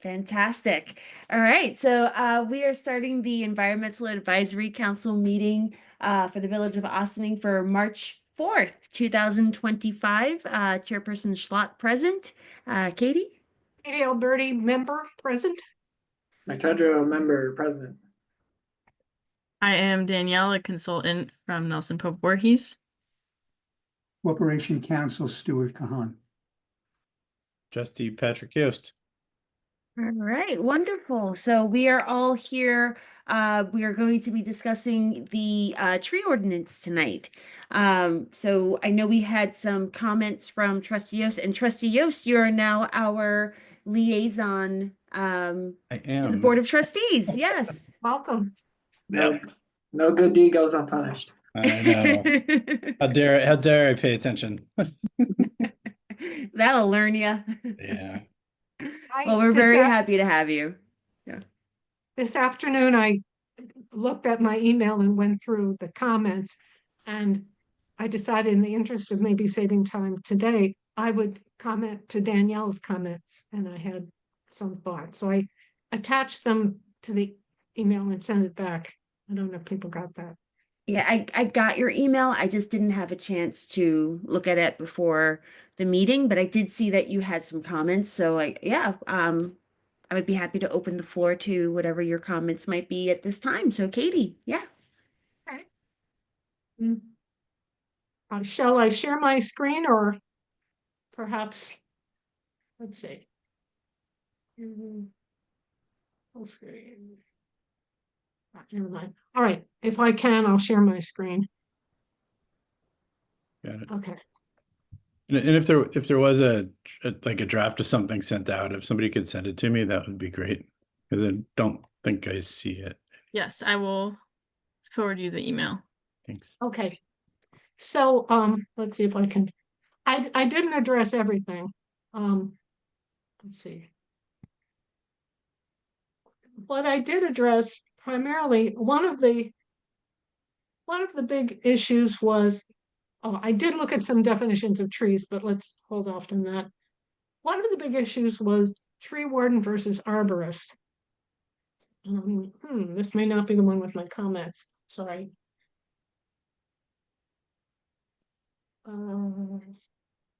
Fantastic. All right. So we are starting the Environmental Advisory Council meeting for the Village of Ossining for March 4th, 2025. Chairperson Schlott present. Katie? Katie Alberti, member, present. Tadro, member, present. I am Danielle, a consultant from Nelson Pope Voorhees. Corporation Counsel Stuart Kahan. Trustee Patrick Yost. All right, wonderful. So we are all here. We are going to be discussing the tree ordinance tonight. So I know we had some comments from Trustee Yost, and Trustee Yost, you are now our liaison I to the am. Board of Trustees. Yes. Welcome. No, no good deed goes unpunished. I know. How dare I pay attention? That'll learn you. Yeah. Well, we're very happy to have you. This afternoon, I looked at my email and went through the comments, and I decided, in the interest of maybe saving time today, I would comment to Danielle's comments, and I had some thoughts. So I attached them to the email and sent it back. I don't know if people got that. Yeah, I got your email. I just didn't have a chance to look at it before the meeting, but I did see that you had some comments. So I would be happy to open the floor to whatever your comments might be at this time. So Katie, yeah. Shall I share my screen, or perhaps, let's see. Full screen. Never mind. All right, if I can, I'll share my screen. Got it. Okay. And if there was a draft of something sent out, if somebody could send it to me, that would be great. Because I don't think I see it. Yes, I will forward you the email. Thanks. Okay. So let's see if I can. I didn't address everything. Let's see. What I did address primarily, one of the big issues was, I did look at some definitions of trees, but let's hold off on that. One of the big issues was tree warden versus arborist. This may not be the one with my comments. Sorry. The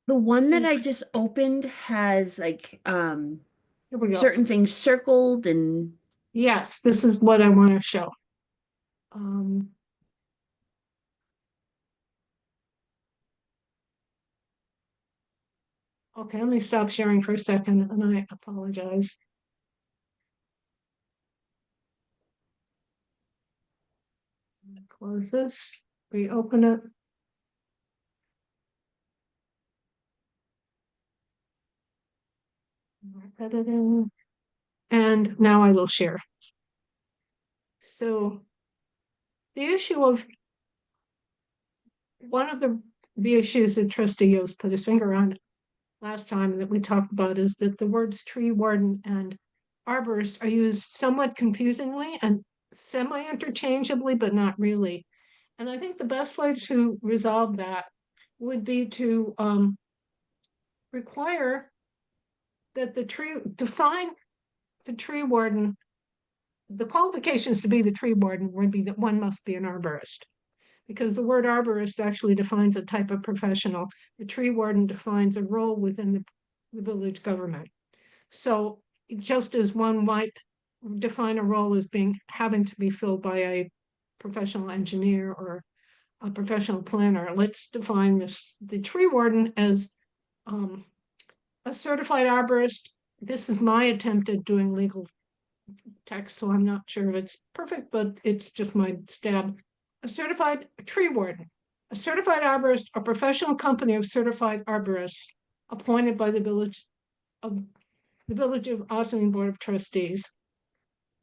one that I just opened has like Here we go. certain things circled and Yes, this is what I want to show. Okay, let me stop sharing for a second, and I apologize. Close this, reopen it. Editing. And now I will share. So the issue of one of the issues that Trustee Yost put his finger on last time that we talked about is that the words tree warden and arborist are used somewhat confusingly and semi-interchangeably, but not really. And I think the best way to resolve that would be to require that define the tree warden. The qualifications to be the tree warden would be that one must be an arborist, because the word arborist actually defines a type of professional. The tree warden defines a role within the village government. So just as one might define a role as having to be filled by a professional engineer or a professional planner, let's define the tree warden as a certified arborist. This is my attempt at doing legal text, so I'm not sure if it's perfect, but it's just my stab. A certified tree warden, a certified arborist, a professional company of certified arborists appointed by the Village of Ossining Board of Trustees.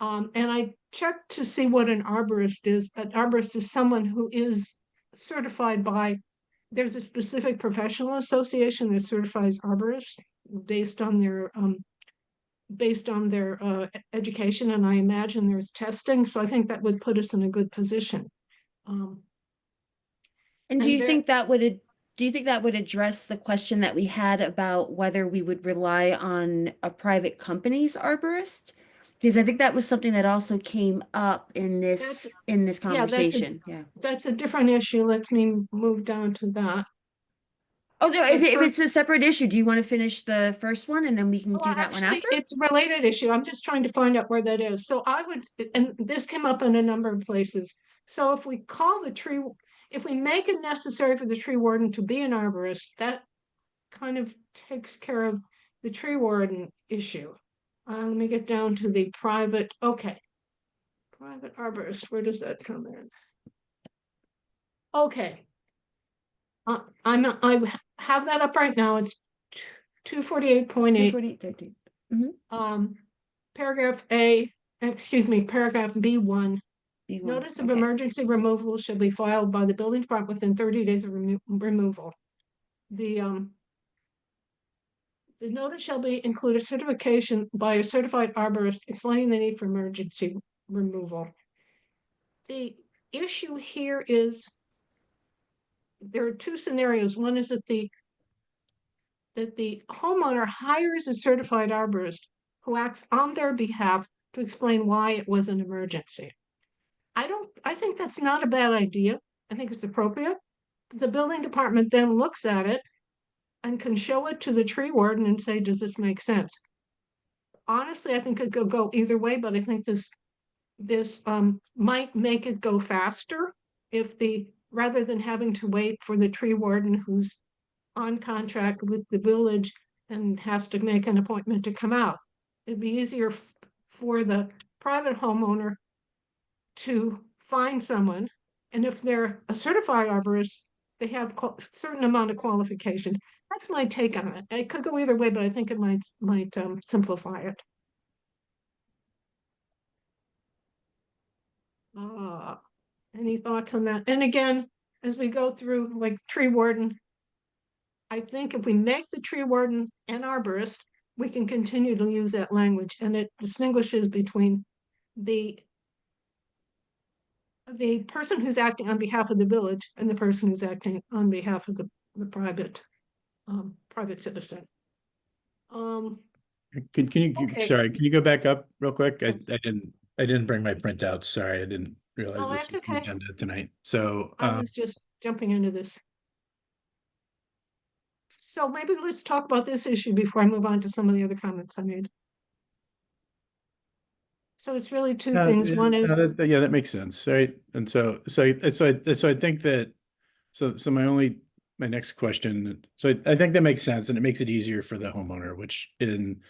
And I checked to see what an arborist is. An arborist is someone who is certified by, there's a specific professional association that certifies arborists based on their education, and I imagine there's testing, so I think that would put us in a good position. do you think that would do you think that would address the question that we had about whether we would rely on a private company's arborist? Because I think that was something that also came up in this Yeah, that's a- conversation. Yeah. That's a different issue. Let me move down to that. Oh, no, But if for- it's a separate issue, do you want to finish the first one and then we can Well, do that one actually, after? it's a related issue. I'm just trying to find out where that is. So I would, and this came up in a number of places. So if we call the tree, if we make it necessary for the tree warden to be an arborist, that kind of takes care of the tree warden issue. Let me get down to the private, okay. Private arborist, where does that come in? Okay. I have that up right now. It's 248.8. 248, Paragraph A, excuse me, paragraph B1. B1. Notice of Okay. emergency removal shall be filed by the building department within 30 days of removal. The notice shall include a certification by a certified arborist explaining the need for emergency removal. The issue here is there are two scenarios. One is that the homeowner hires a certified arborist who acts on their behalf to explain why it was an emergency. I think that's not a bad idea. I think it's appropriate. The building department then looks at it and can show it to the tree warden and say, does this make sense? Honestly, I think it could go either way, but I think this might make it go faster if rather than having to wait for the tree warden who's on contract with the village and has to make an appointment to come out. It'd be easier for the private homeowner to find someone. And if they're a certified arborist, they have a certain amount of qualifications. That's my take on it. It could go either way, but I think it might simplify it. Any thoughts on that? And again, as we go through, like tree warden, I think if we make the tree warden an arborist, we can continue to use that language, and it distinguishes between the person who's acting on behalf of the village and the person who's acting on behalf of the private citizen. Can you, Okay. sorry, can you go back up real quick? I Yes. didn't bring my printouts. Sorry, I didn't realize Oh, this that's was the okay. agenda tonight. So, I was just jumping into this. So maybe let's talk about this issue before I move on to some of the other comments I made. So it's really two things. One is, yeah, that makes sense, right? And so I think that, so my next question, so I think that makes sense, and it makes it easier for the homeowner, which in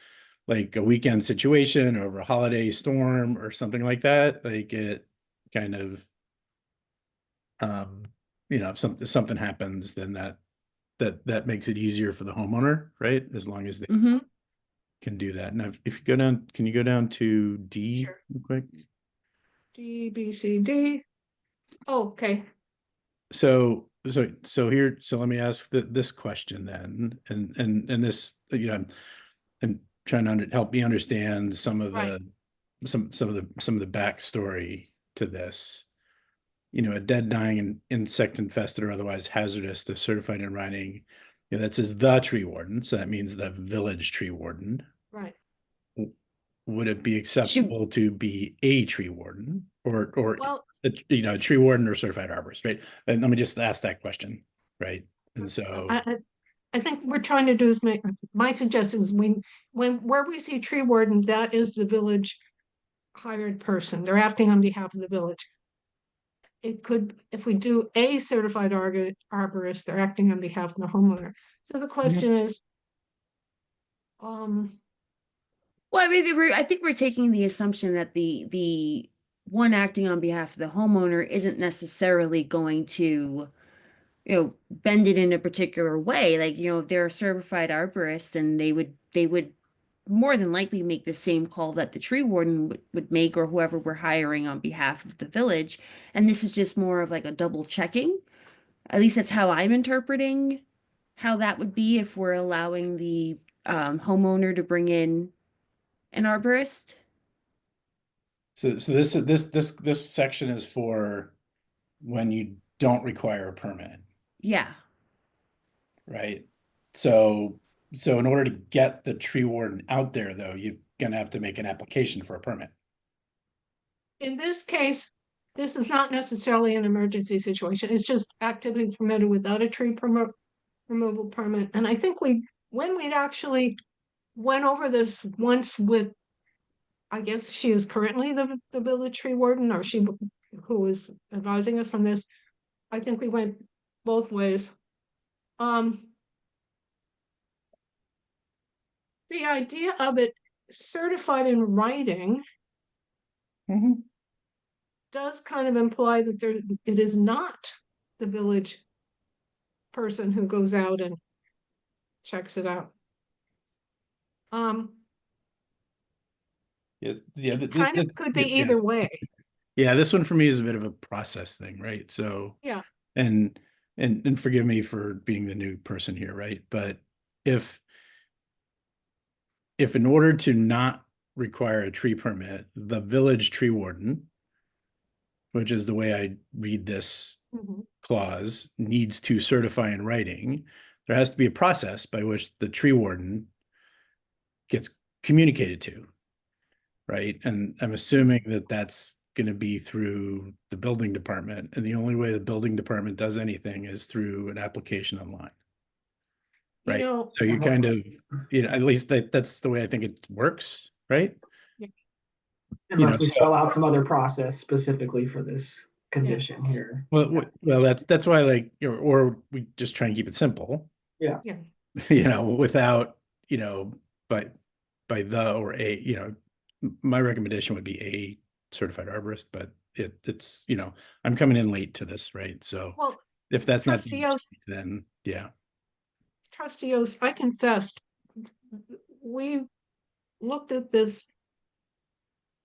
like a weekend situation or a holiday storm or something like that, like it kind of, if something happens, then that makes it easier for the homeowner, right? As long as they Mm-hmm. can do that. Now, if you go down, can you go down to D Sure. real quick? D, B, C, D. Oh, okay. So let me ask this question then, and this, I'm trying to help me understand some of Right. the some of the backstory to this. A dead, dying, insect infested or otherwise hazardous to certified in writing. That says the tree warden, so that means the village tree warden. Right. Would it be acceptable to be a tree warden or Well, a tree warden or certified arborist, right? And let me just ask that question, right? And so, I think we're trying to do is make, my suggestion is where we see tree warden, that is the village hired person. They're acting on behalf of the village. It could, if we do a certified arborist, they're acting on behalf of the homeowner. So the question is, Well, I mean, I think we're taking the assumption that the one acting on behalf of the homeowner isn't necessarily going to, bend it in a particular way. Like, if they're a certified arborist and they would more than likely make the same call that the tree warden would make, or whoever we're hiring on behalf of the village. And this is just more of like a double checking. At least that's how I'm interpreting how that would be if we're allowing the homeowner to bring in an arborist. so this section is for when you don't require a permit. Yeah. right? So, so in order to get the tree warden out there, though, you're gonna have to make an application for a permit. In this case, this is not necessarily an emergency situation. It's just activities permitted without a tree removal permit. And I think when we actually went over this once with, I guess she is currently the village tree warden, or who is advising us on this. I think we went both ways. The idea of it certified in writing does kind of imply that it is not the village person who goes out and checks it out. Yeah, yeah, Kind of could be either way. Yeah, this one for me is a bit of a process thing, right? So Yeah. and forgive me for being the new person here, right? But if in order to not require a tree permit, the village tree warden, which is the way I read this Mhm. clause, needs to certify in writing, there has to be a process by which the tree warden gets communicated to, right? And I'm assuming that that's going to be through the building department. And the only way the building department does anything is through an application online. You Right. know, So you kind of, at least that's the way I think it works, right? Unless we so- spell out some other process specifically for this condition here. Well, that's why, like, or we just try and keep it simple. Yeah. Yeah. Without, by the or a, my recommendation would be a certified arborist, but it's, I'm coming in late to this, right? So well, if that's not, the Trustee Yost- easy, then yeah. Trustee Yost, I confessed, we looked at this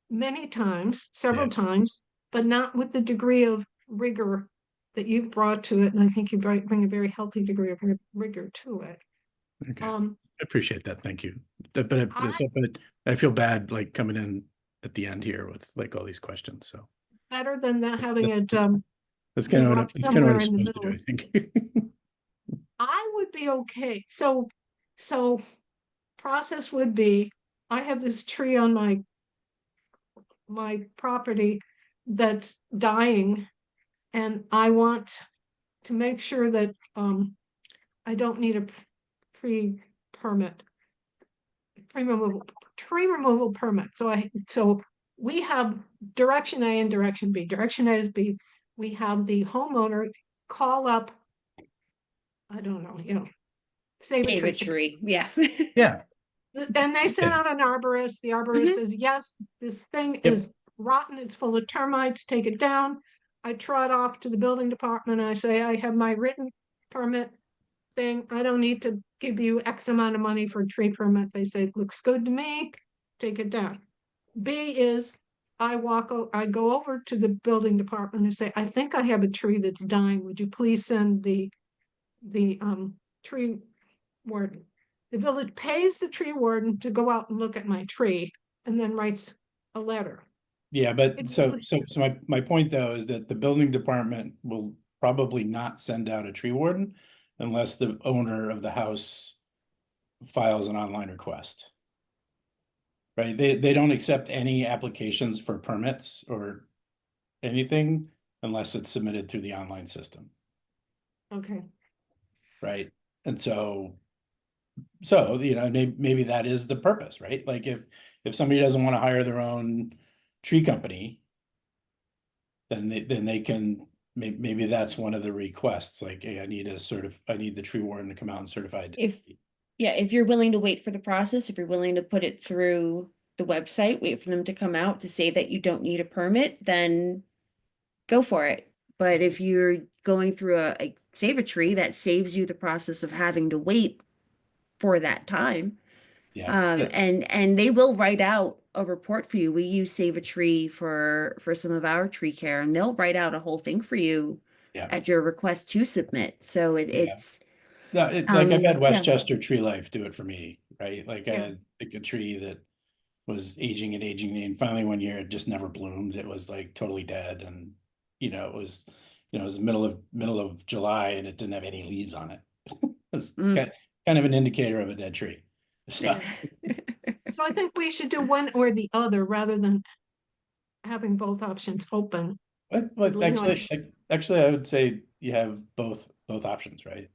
many times, several Yeah. times, but not with the degree of rigor that you've brought to it. And I think you bring a very healthy degree of rigor to it. Okay. I appreciate that. Thank you. But I feel bad, like, coming in at the end here with like all these questions. So better than that having it that's kind of what dropped it's kind of what I'm somewhere in the supposed to do, I think. I would be okay. So process would be, I have this tree on my property that's dying, and I want to make sure that I don't need a pre-permit, tree removal permit. So we have direction A and direction B. Direction A is B. We have the homeowner call up, I don't know, save a Save a tree. tree. Yeah. Yeah. And they send Okay. out an arborist. The arborist says, yes, this thing is rotten, it's full of termites, take it down. I trot off to the building department and I say, I have my written permit thing. I don't need to give you X amount of money for a tree permit. They say, looks good to me, take it down. B is, I go over to the building department and say, I think I have a tree that's dying. Would you please send the tree warden? The village pays the tree warden to go out and look at my tree and then writes a letter. Yeah, but It's so really- my point though is that the building department will probably not send out a tree warden unless the owner of the house files an online request. Right? They don't accept any applications for permits or anything unless it's submitted through the online system. Okay, Right? And so maybe that is the purpose, right? Like if somebody doesn't want to hire their own tree company, then they can, maybe that's one of the requests, like, hey, I need the tree warden to come out and certify. If you're willing to wait for the process, if you're willing to put it through the website, wait for them to come out to say that you don't need a permit, then go for it. But if you're going through a save a tree, that saves you the process of having to wait for that time. Yeah. And they will write out a report for you. We use Save a Tree for some of our tree care, and they'll write out a whole thing for you at your request to submit. So it's No, like I've had yeah. Westchester Tree Life do it for me, right? Like I Yeah. had like a tree that was aging and finally one year it just never bloomed. It was like totally dead, and it was the middle of July and it didn't have any leaves on it. It's Mm. kind of an indicator of a dead tree. So, So I think we should do one or the other rather than having both options open. but Language. actually, I would say you have both options, right?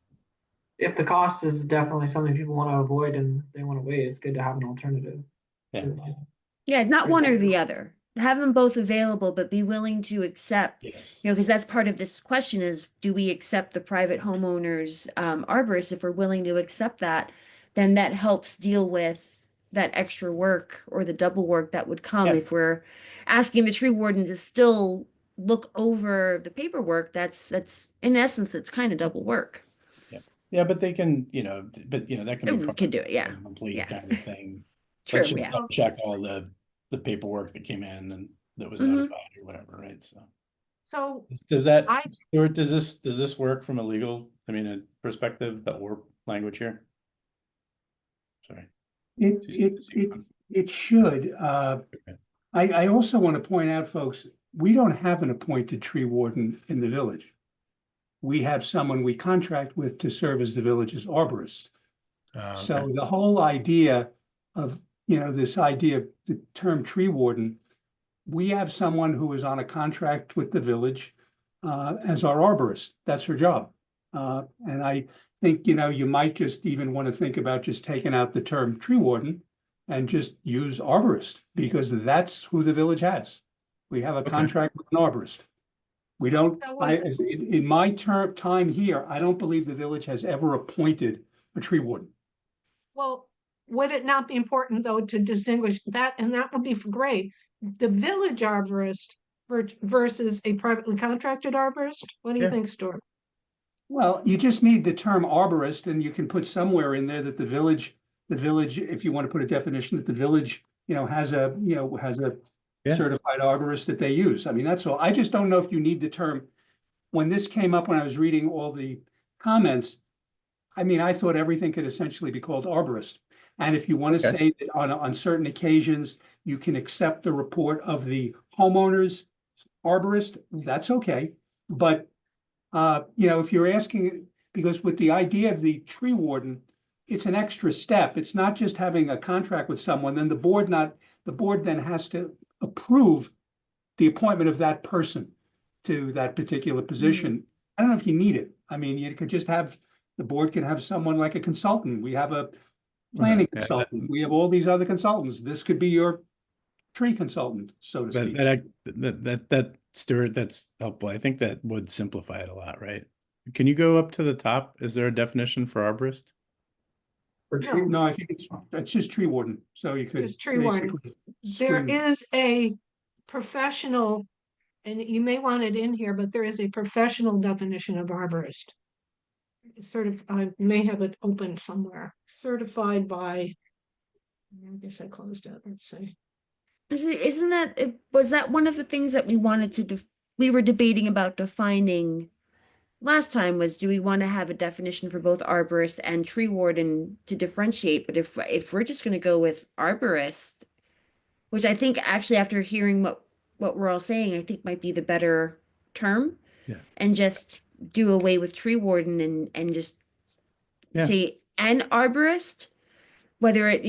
If the cost is definitely something people want to avoid and they want to wait, it's good to have an alternative. Yeah. Yeah, not one or the Exactly. other. Have them both available, but be willing to accept, Yes. because that's part of this question is, do we accept the private homeowners arborist? If we're willing to accept that, then that helps deal with that extra work or the double work that would come Yeah. if we're asking the tree warden to still look over the paperwork. That's in essence, it's kind of double work. Yeah, but they can, that can be We part can of do it, yeah. a complete Yeah. kind of thing. True, Let's just yeah. double check all the paperwork that came in and that was Mhm. notified or whatever, right? So So does that, I, Stuart, does this work from a legal, a perspective, that work language here? Sorry. It should. Okay. I also want to point out, folks, we don't have an appointed tree warden in the village. We have someone we contract with to serve as the village's arborist. So the whole idea of, this idea of the term tree warden, we have someone who is on a contract with the village as our arborist. That's her job. And I think, you might just even want to think about just taking out the term tree warden and just use arborist, because that's who the village has. We have a Okay. contract with an arborist. We don't, That would- in my time here, I don't believe the village has ever appointed a tree warden. well, would it not be important though to distinguish that, and that would be great, the village arborist versus a privately contracted arborist? What do you Yeah. think, Stuart? Well, you just need the term arborist, and you can put somewhere in there that the village, if you want to put a definition, that the village, has a Yeah. certified arborist that they use. I mean, that's all. I just don't know if you need the term. When this came up, when I was reading all the comments, I mean, I thought everything could essentially be called arborist. And if you want to Okay. say that on certain occasions, you can accept the report of the homeowner's arborist, that's okay. But if you're asking, because with the idea of the tree warden, it's an extra step. It's not just having a contract with someone, then the board then has to approve the appointment of that person to that particular position. I don't know if you need it. I mean, you could just have, the board can have someone like a consultant. We have a planning Yeah, consultant. We have all these other consultants. This could be your tree consultant, so to speak. That Stuart, that's helpful. I think that would simplify it a lot, right? Can you go up to the top? Is there a definition for arborist? For No. tree, No, I think it's just tree warden. So you could. Just tree warden. basically There swing- is a professional, and you may want it in here, but there is a professional definition of arborist. I may have it open somewhere, certified by, I guess I closed it, let's see. Isn't that, was that one of the things that we wanted to, we were debating about defining last time, was do we want to have a definition for both arborist and tree warden to differentiate? But if we're just going to go with arborist, which I think actually after hearing what we're all saying, I think might be the better term. Yeah. And just do away with tree warden and just Yeah. say an arborist, whether it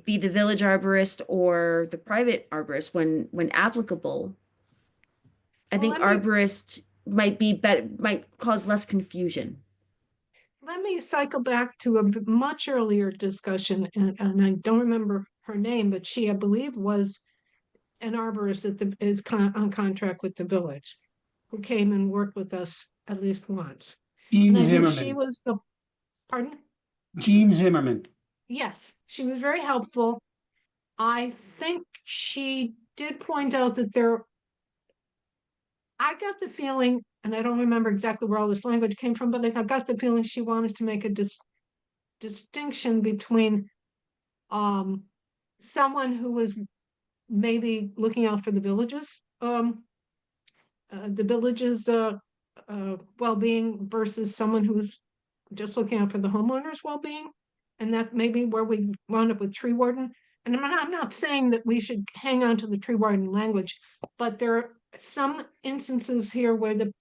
be the village arborist or the private arborist when applicable. I Well, think let me- arborist might be better, might cause less confusion. Let me cycle back to a much earlier discussion, and I don't remember her name, but she, I believe, was an arborist that is on contract with the village, who came and worked with us at least once. Jean And I think she Zimmerman, was pardon? Jean Zimmerman. Yes, she was very helpful. I think she did point out that I got the feeling, and I don't remember exactly where all this language came from, but I got the feeling she wanted to make a distinction between someone who was maybe looking out for the village's well-being versus someone who's just looking out for the homeowner's well-being. And that may be where we wound up with tree warden. And I'm not saying that we should hang on to the tree warden language, but there are some instances here where the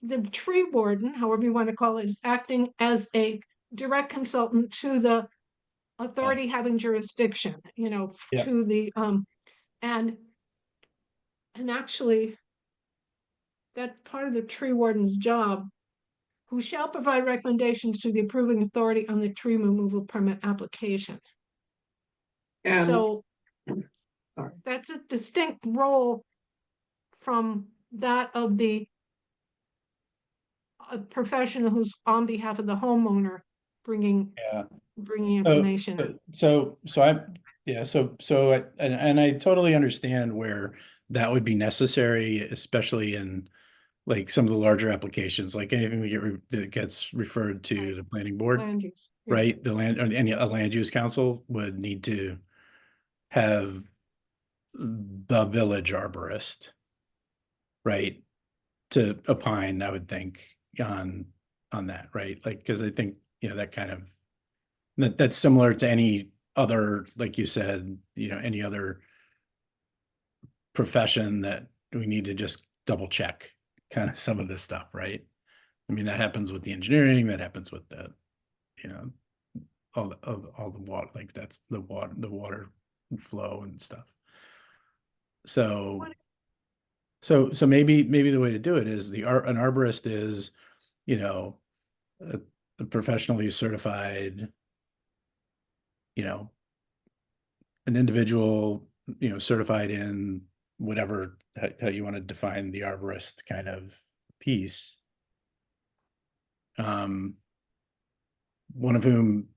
the tree warden, however you want to call it, is acting as a direct consultant to the authority having jurisdiction, Yeah. to the, and actually, that's part of the tree warden's job, who shall provide recommendations to the approving authority on the tree removal permit application. And So sorry. that's a distinct role from that of the professional who's on behalf of the homeowner bringing Yeah. information. And I totally understand where that would be necessary, especially in like some of the larger applications, like anything that gets referred to Right. the planning board, Land use. Yeah. right? The land, or a land use council would need to have the village arborist, right? To opine, I would think, on that, right? Like, because I think, that kind of, that's similar to any other, like you said, any other profession that we need to just double check kind of some of this stuff, right? I mean, that happens with the engineering, that happens with the, all the water, like that's the water flow and stuff. So maybe the way to do it is an arborist is, a professionally certified, an individual, certified in whatever, how you want to define the arborist kind of piece. One of whom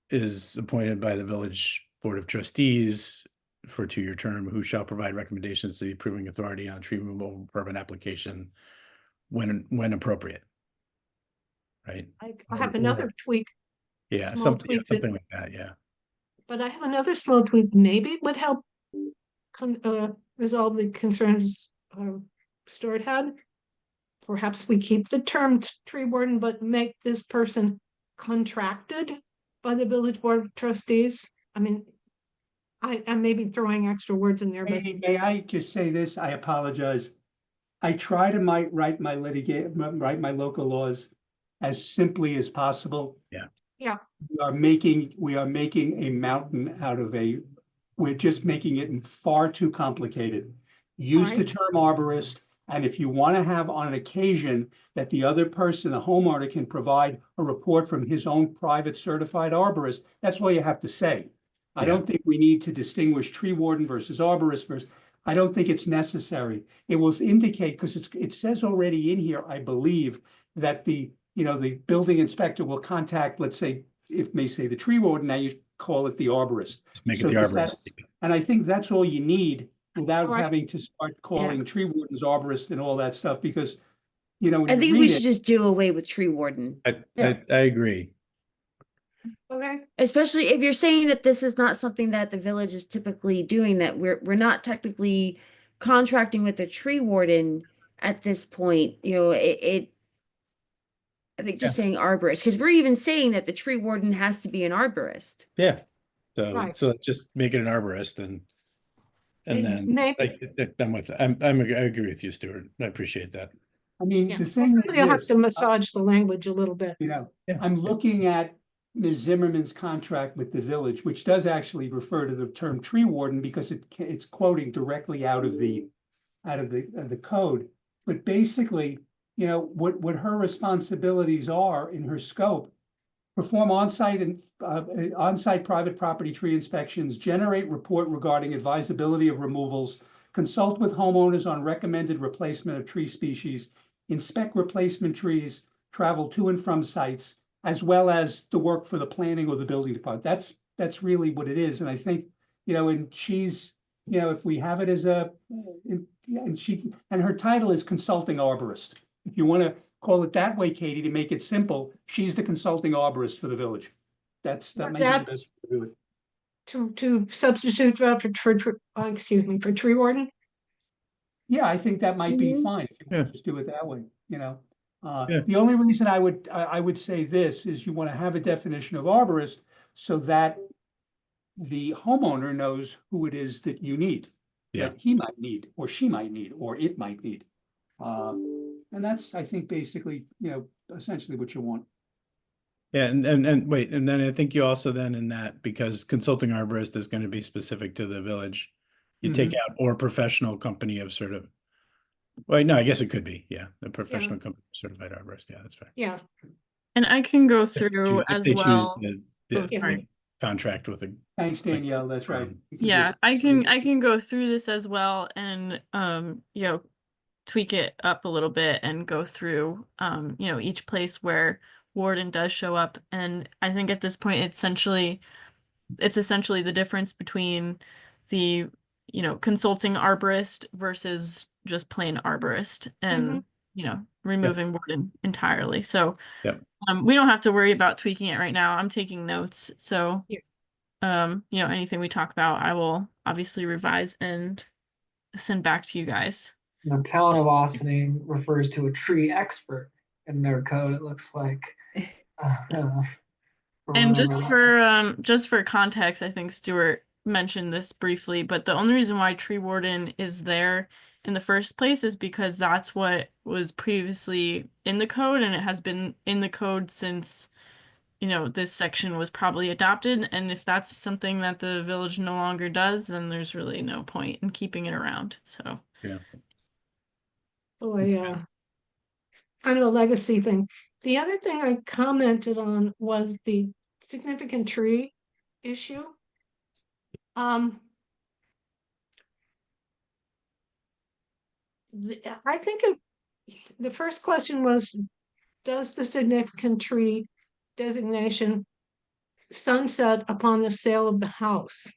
is appointed by the village board of trustees for a 2-year term, who shall provide recommendations to the approving authority on tree removal permit application when appropriate. Right? I have another tweak, Yeah, small something tweak that- like that, yeah. but I have another small tweak, maybe it would help resolve the concerns Stuart had. Perhaps we keep the term tree warden, but make this person contracted by the village board of trustees. I mean, I may be throwing extra words in there, but May I just say this? I apologize. I try to write my local laws as simply as possible. Yeah. Yeah. We are making a mountain out of we're just making it far too complicated. Use the Right. term arborist, and if you want to have on an occasion that the other person, the homeowner, can provide a report from his own private certified arborist, that's all you have to say. I don't think we need to distinguish tree warden versus arborist versus, I don't think it's necessary. It will indicate, because it says already in here, I believe, that the building inspector will contact, let's say, it may say the tree warden, now you call it the arborist. Make it So the does arborist. And I think that's all you need without Right. having to start calling tree wardens arborist and all that stuff, because, when I you think we read should it, just do away with tree warden, Yeah. I agree. okay, especially if you're saying that this is not something that the village is typically doing, that we're not technically contracting with the tree warden at this point. I think just saying arborist, because we're even saying that the tree warden has to be an arborist. Yeah. So, Right. just make it an arborist and then maybe, I'm with, I agree with you, Stuart. I appreciate that. I mean, yeah. the Well, thing is somebody will have this, to massage the language a little bit. Yeah. I'm looking at Ms. Zimmerman's contract with the village, which does actually refer to the term tree warden because it's quoting directly out of the code. But basically, what her responsibilities are in her scope: perform on-site private property tree inspections, generate report regarding advisability of removals, consult with homeowners on recommended replacement of tree species, inspect replacement trees, travel to and from sites, as well as the work for the planning or the building department. That's really what it is. And I think, and she's, if we have it as and her title is consulting arborist. If you want to call it that way, Katie, to make it simple, she's the consulting arborist for the village. That might be the best way to do it. To substitute for tree warden. Yeah, I think that might be Mhm. fine if you want Yeah. to just do it that way, Yeah. The only reason I would say this is you want to have a definition of arborist so that the homeowner knows who it is that you need. Yeah. That he might need, or she might need, or it might need. And that's, I think, basically, essentially what you want. Yeah, and wait, and then I think you also then in that, because consulting arborist is going to be specific to the village, you take out or professional company of sort of, well, no, I guess it could be, yeah, the professional company certified arborist, yeah, that's fair. Yeah, And I can go If they through choose- as If they choose well. the, Oh, the sorry. contract with a, Thanks, Danielle, that's right. You can Yeah, just- I can go through this as well and tweak it up a little bit and go through each place where Warden does show up. And I think at this point it's essentially the difference between the consulting arborist versus just plain arborist and removing Warden entirely. So Yep. we don't have to worry about tweaking it right now. I'm taking notes. So Yeah. anything we talk about, I will obviously revise and send back to you guys. The town of Austining refers to a tree expert in their code, it looks like. And just for context, I think Stuart mentioned this briefly, but the only reason why tree warden is there in the first place is because that's what was previously in the code, and it has been in the code since this section was probably adopted. And if that's something that the village no longer does, then there's really no point in keeping it around. So yeah. so kind of a legacy thing. The other thing I commented on was the significant tree issue. I think the first question was, does the significant tree designation sunset upon the sale of the house?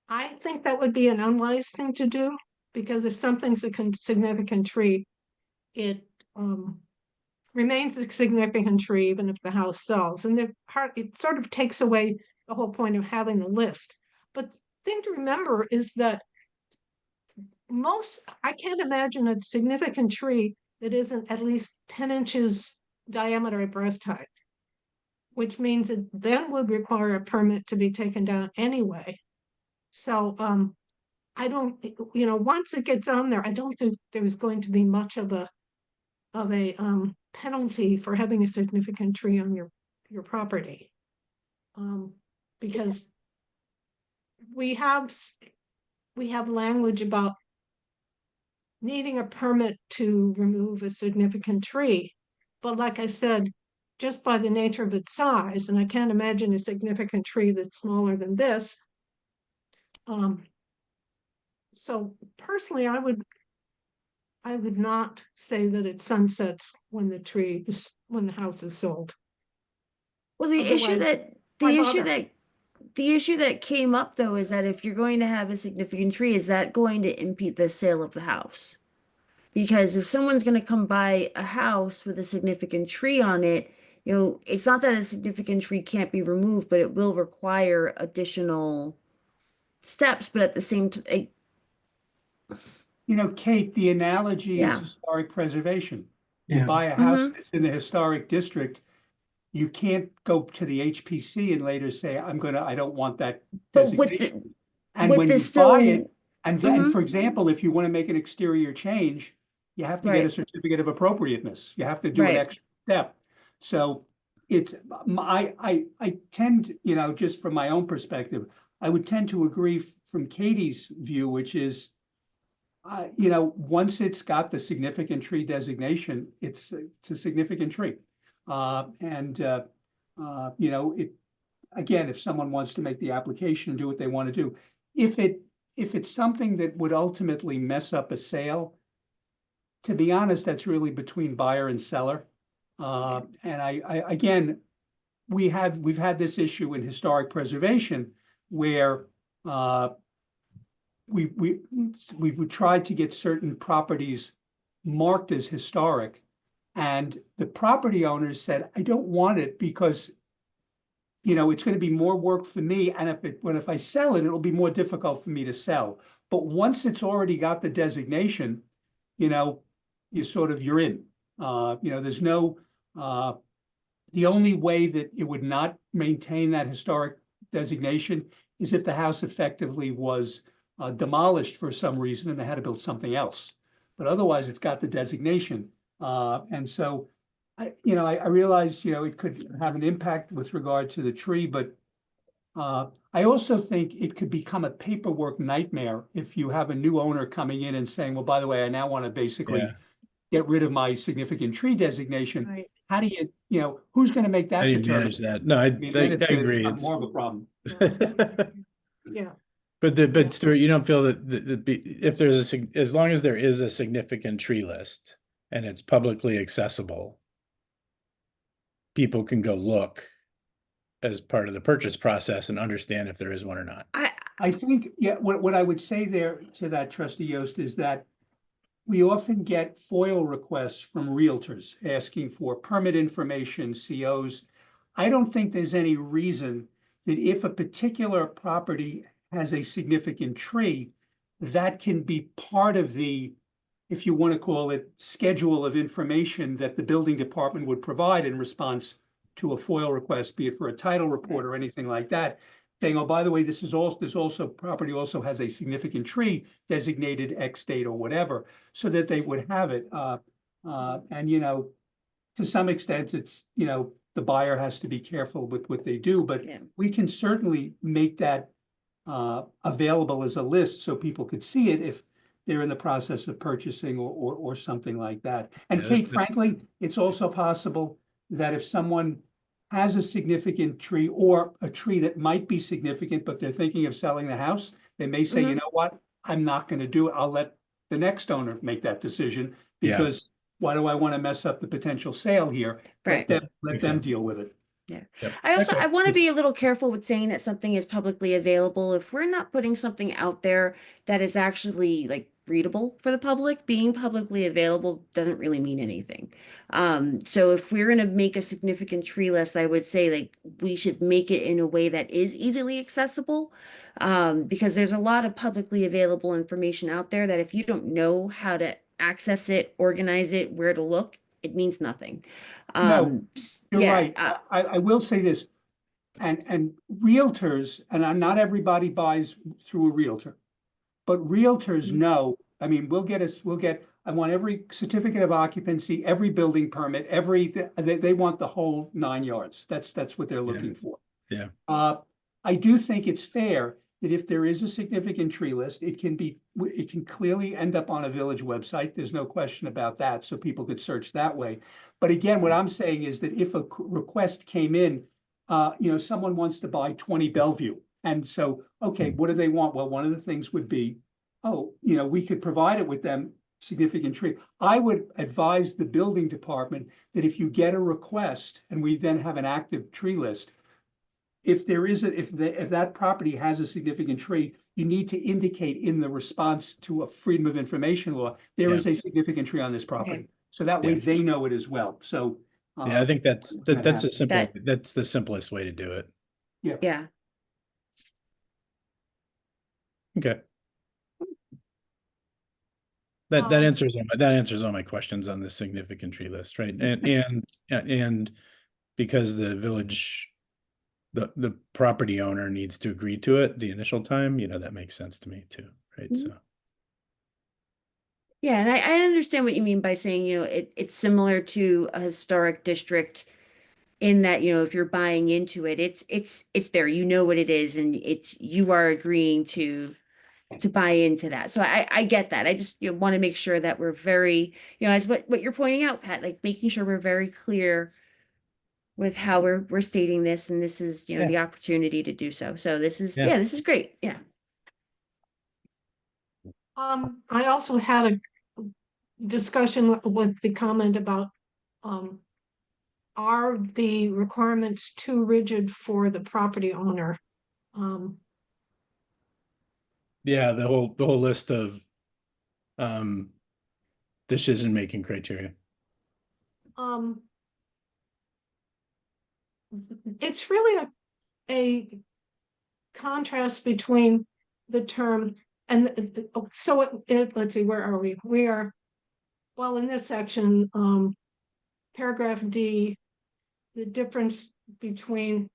I think that would be an unwise thing to do, because if something's a significant tree, it remains a significant tree even if the house sells. And it sort of takes away the whole point of having the list. But the thing to remember is that I can't imagine a significant tree that isn't at least 10 inches diameter at breast height, which means it then would require a permit to be taken down anyway. So I don't, once it gets on there, I don't think there's going to be much of a penalty for having a significant tree on your property. Because we have language about needing a permit to remove a significant tree. But like I said, just by the nature of its size, and I can't imagine a significant tree that's smaller than this. So personally, I would not say that it sunsets when the house is sold. Well, the issue Otherwise, that why the issue that came up though is that if you're going to have a significant tree, is that going to impede the sale of the house? Because if someone's going to come buy a house with a significant tree on it, it's not that a significant tree can't be removed, but it will require additional steps. But at the same time, Kate, the analogy Yeah. is historic preservation. You Yeah. buy a house that's in the historic district, you can't go to the HPC and later say, I don't want that but with designation. the And with when the you still, buy it, and then, Mhm. for example, if you want to make an exterior change, you have to get a Right. certificate of appropriateness. You have to do an Right. extra step. So it's, I tend, just from my own perspective, I would tend to agree from Katie's view, which is, once it's got the significant tree designation, it's a significant tree. It, again, if someone wants to make the application and do what they want to do, if it's something that would ultimately mess up a sale, to be honest, that's really between buyer and seller. And again, we've had this issue in historic preservation where we've tried to get certain properties marked as historic, and the property owners said, I don't want it because it's going to be more work for me, and if I sell it, it'll be more difficult for me to sell. But once it's already got the designation, you're in. There's no the only way that it would not maintain that historic designation is if the house effectively was demolished for some reason and they had to build something else. But otherwise, it's got the designation. And so I realize, it could have an impact with regard to the tree, but I also think it could become a paperwork nightmare if you have a new owner coming in and saying, well, by the way, I now want to basically Yeah. get rid of my significant tree designation. Right. How do who's going to make How that do you determination? manage that? No, I mean, then it's I going to agree. become It's more of a problem. Yeah, but Stuart, you don't feel that if there's as long as there is a significant tree list and it's publicly accessible, people can go look as part of the purchase process and understand if there is one or not. I think, what I would say there to that, Trustee Yost, is that we often get FOIL requests from realtors asking for permit information, COs. I don't think there's any reason that if a particular property has a significant tree, that can be part of the, if you want to call it, schedule of information that the building department would provide in response to a FOIL request, be it for a title report or anything like that, saying, oh, by the way, this also property also has a significant tree designated X date or whatever, so that they would have it. And to some extent, it's the buyer has to be careful with what they do, but Yeah. we can certainly make that available as a list so people could see it if they're in the process of purchasing or something like that. And Yeah, Kate, frankly, it's also possible that if someone has a significant tree or a tree that might be significant, but they're thinking of selling the house, they may say, you know what, I'm not going to do it. I'll let the next owner make that decision Yeah. because why do I want to mess up the potential sale here? Right. Let Makes them sense. deal with it. Yep. I also Okay. I want to be a little careful with saying that something is publicly available if we're not putting something out there that is actually like readable for the public. Being publicly available doesn't really mean anything. So if we're going to make a significant tree list, I would say like we should make it in a way that is easily accessible, because there's a lot of publicly available information out there that if you don't know how to access it, organize it, where to look, it means nothing. No, You're Yeah, right. I will say this, and realtors, and not everybody buys through a realtor, but realtors know, I mean, I want every certificate of occupancy, every building permit, they want the whole 9 yards. That's what they're looking for. Yeah. I do think it's fair that if there is a significant tree list, it can clearly end up on a village website. There's no question about that. So people could search that way. But again, what I'm saying is that if a request came in, someone wants to buy 20 Bellevue. And so, okay, what do they want? Well, one of the things would be, we could provide it with them significant tree. I would advise the building department that if you get a request and we then have an active tree list, if that property has a significant tree, you need to indicate in the response to a Freedom of Information law, there is a significant tree on this property. So that way they know it as well. So Yeah, I think that's a simple, That- that's the simplest way to do it. yeah. Okay. That answers all my questions on the significant tree list, right? And because the village, the property owner needs to agree to it the initial time, that makes sense to me too, right? Mhm. So Yeah, and I understand what you mean by saying, it's similar to a historic district in that, if you're buying into it, it's there, what it is, and you are agreeing to buy into that. So I get that. I just want to make sure that we're very, as what you're pointing out, Pat, like making sure we're very clear with how we're stating this, and this is, Yeah. the opportunity to do so. So this is, Yeah. this is great. Yeah. I also had a discussion with the comment about, are the requirements too rigid for the property owner? yeah, the whole list of decision-making criteria. It's really a contrast between the term and so let's see, where are we? We are, well, in this section, paragraph D, the difference between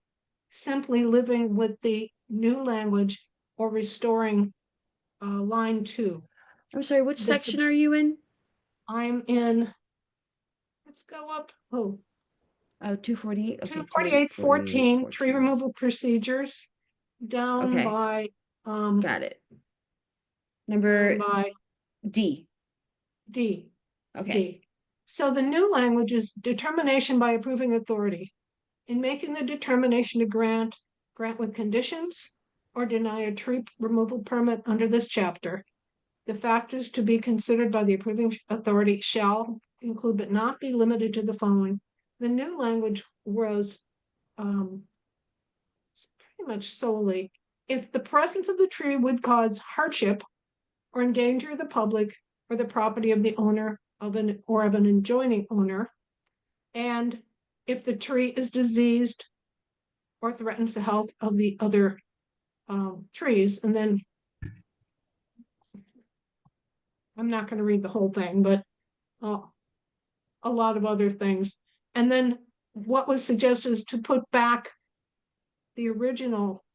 simply living with the new language or restoring line 2. I'm sorry, which This section is- are you in? I'm in let's go up, oh, Oh, 248. Okay, 248.14, tree 248.14. removal procedures, down Okay. by, Got it. down Number by D. D. Okay. D. So the new language is determination by approving authority. In making the determination to grant with conditions or deny a tree removal permit under this chapter, the factors to be considered by the approving authority shall include but not be limited to the following. The new language was pretty much solely if the presence of the tree would cause hardship or endanger the public or the property of the owner of an adjoining owner, and if the tree is diseased or threatens the health of the other trees. And then I'm not going to read the whole thing, but a lot of other things. And then what was suggested is to put back the original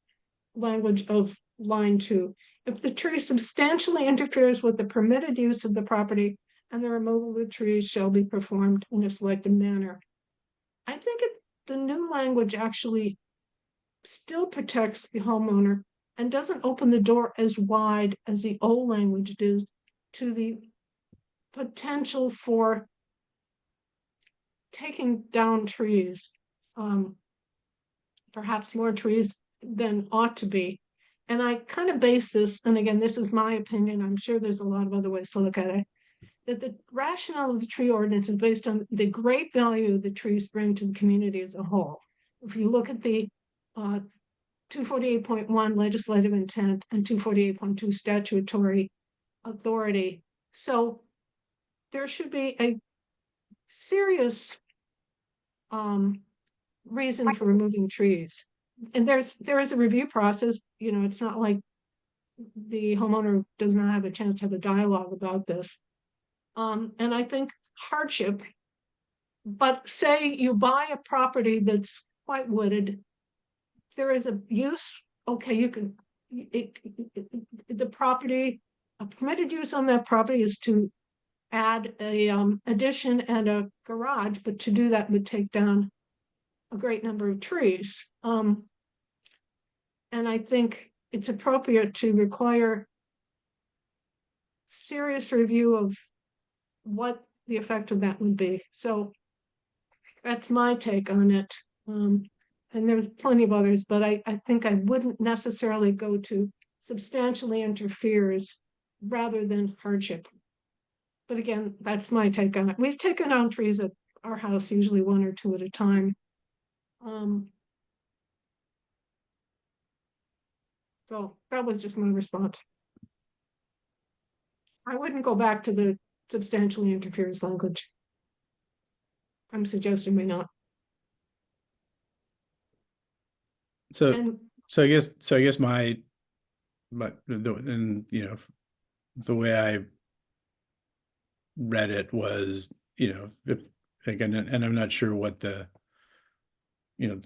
language of line 2. If the tree substantially interferes with the permitted use of the property and the removal of the trees shall be performed in a selected manner. I think the new language actually still protects the homeowner and doesn't open the door as wide as the old language did to the potential for taking down trees, perhaps more trees than ought to be. And I kind of base this, and again, this is my opinion, I'm sure there's a lot of other ways to look at it, that the rationale of the tree ordinance is based on the great value the trees bring to the community as a whole. If you look at the 248.1 legislative intent and 248.2 statutory authority, so there should be a serious reason for removing trees. And there is a review process, it's not like the homeowner does not have a chance to have a dialogue about this. And I think hardship, but say you buy a property that's quite wooded, there is a use, okay, you can, the property, a permitted use on that property is to add a addition and a garage, but to do that would take down a great number of trees. And I think it's appropriate to require serious review of what the effect of that would be. So that's my take on it. And there's plenty of others, but I think I wouldn't necessarily go to substantially interferes rather than hardship. But again, that's my take on it. We've taken down trees at our house, usually 1 or 2 at a time. So that was just my response. I wouldn't go back to the substantially interferes language. I'm suggesting we not. So, And so I guess my, and the way I read it was, if again, and I'm not sure what the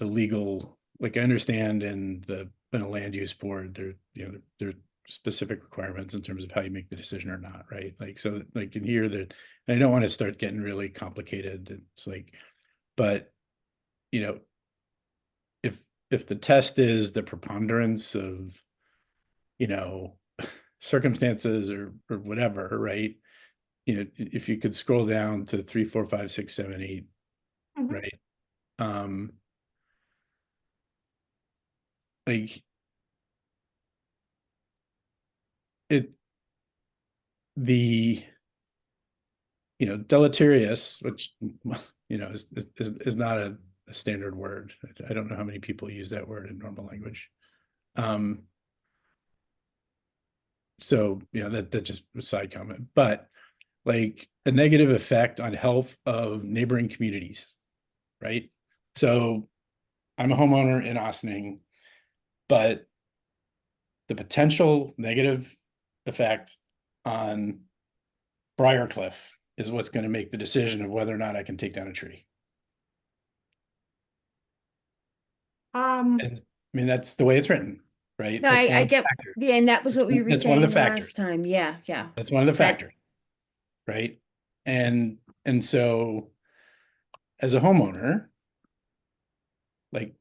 legal, like I understand in a land use board, there are specific requirements in terms of how you make the decision or not, right? Like, so like in here that, and I don't want to start getting really complicated. It's like, but if the test is the preponderance of, circumstances or whatever, right? If you could scroll down to 3, 4, 5, 6, 7, 8, right? Like deleterious, which is not a standard word. I don't know how many people use that word in normal language. So that just a side comment, but like a negative effect on health of neighboring communities, right? So I'm a homeowner in Ossining, but the potential negative effect on Briarcliff is what's going to make the decision of whether or not I can take down a tree. And, I mean, that's the way it's written, right? No, That's one I of the get, factors. yeah, and that was what we were That's one of saying the factors. last time. Yeah. That's one of the That- factors, right? And so as a homeowner, like,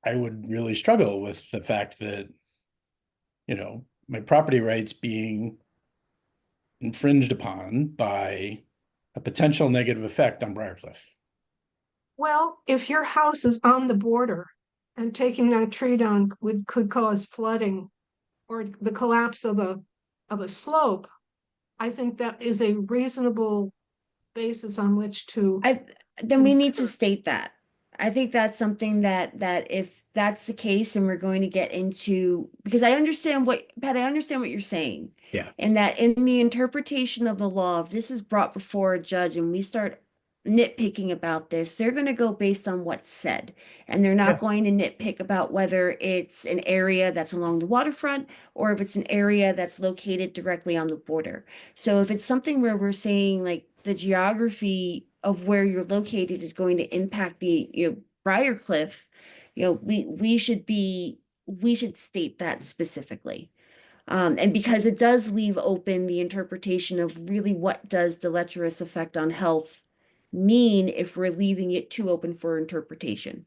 I would really struggle with the fact that, you know, my property rights being infringed upon by a potential negative effect on Briarcliff. Well, if your house is on the border and taking that tree down could cause flooding or the collapse of a slope, I think that is a reasonable basis on which to. Then we need to Consider. state that. I think that's something that if that's the case and we're going to get into, because I understand Pat, I understand what you're saying. Yeah. And that in the interpretation of the law, if this is brought before a judge and we start nitpicking about this, they're going to go based on what's said. And they're not Yeah. going to nitpick about whether it's an area that's along the waterfront or if it's an area that's located directly on the border. So if it's something where we're saying like the geography of where you're located is going to impact the, Briarcliff, we should state that specifically. And because it does leave open the interpretation of really what does deleterious effect on health mean if we're leaving it too open for interpretation.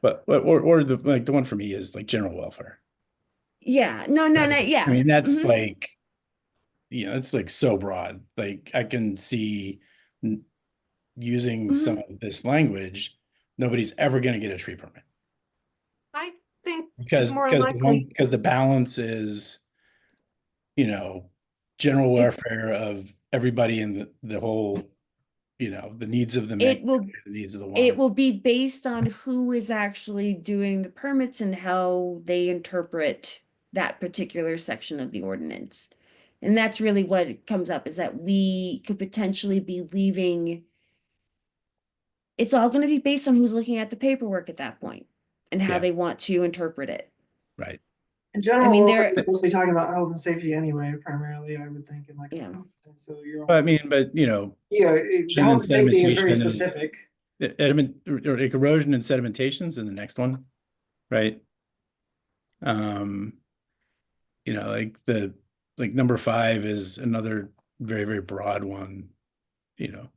But or the like the one for me is like general welfare. Yeah, no, yeah. I mean, that's Mhm. like, it's like so broad. Like I can see using some of this language, nobody's ever going to get a tree permit I think because more because likely, because the balance is, general It- welfare of everybody in the whole, the needs of the It will the needs of the It water. will be based on who is actually doing the permits and how they interpret that particular section of the ordinance. And that's really what it comes up, is that we could potentially be leaving. It's all going to be based on who's looking at the paperwork at that point and how Yeah. they want to interpret it. Right. In general, mean, we're there- mostly talking about health and safety anyway, primarily, I would think, in like. Yeah. So you're. But I mean, but Yeah, erosion health and and safety is very sedimentation is- specific. or like erosion and sedimentations in the next one, right? Like number 5 is another very, very broad one. The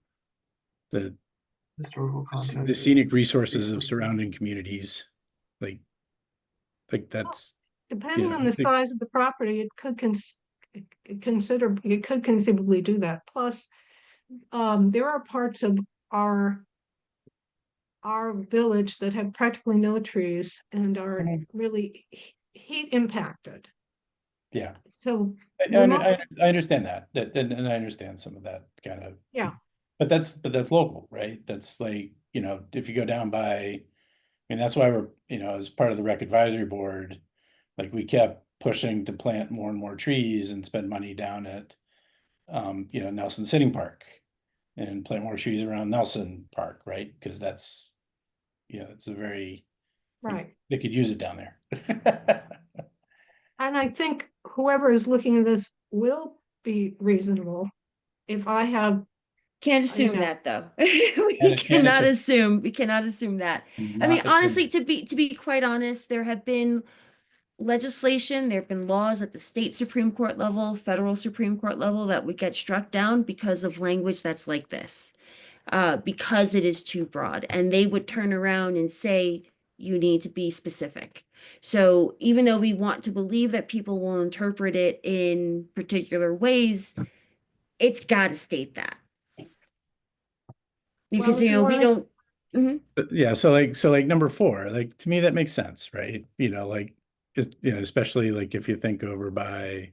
Historical context. the scenic resources of surrounding communities, like that's depending Yeah, on the I think- size of the property, it could conceivably do that. Plus, there are parts of our village that have practically no trees and are Mhm. really heat impacted. yeah. So I understand that and I understand some of that kind of. Yeah. But that's local, right? That's like, if you go down by, I mean, that's why we're, as part of the rec advisory board, like we kept pushing to plant more and more trees and spend money down at, Nelson Sitting Park and plant more trees around Nelson Park, right? Because that's, it's a very, right. they could use it down there. And I think whoever is looking at this will be reasonable. If I have, Can't you assume know. that though. We And it- and cannot it- assume, we cannot assume that. I mean, Not honestly, assuming. to be quite honest, there have been legislation, there have been laws at the state Supreme Court level, federal Supreme Court level that would get struck down because of language that's like this. Because it is too broad, and they would turn around and say, you need to be specific. So even though we want to believe that people will interpret it in particular ways, it's got to state that. Because, if you we wanna- don't. Mhm. But yeah, so like number 4, like to me that makes sense, right? Like especially like if you think over by,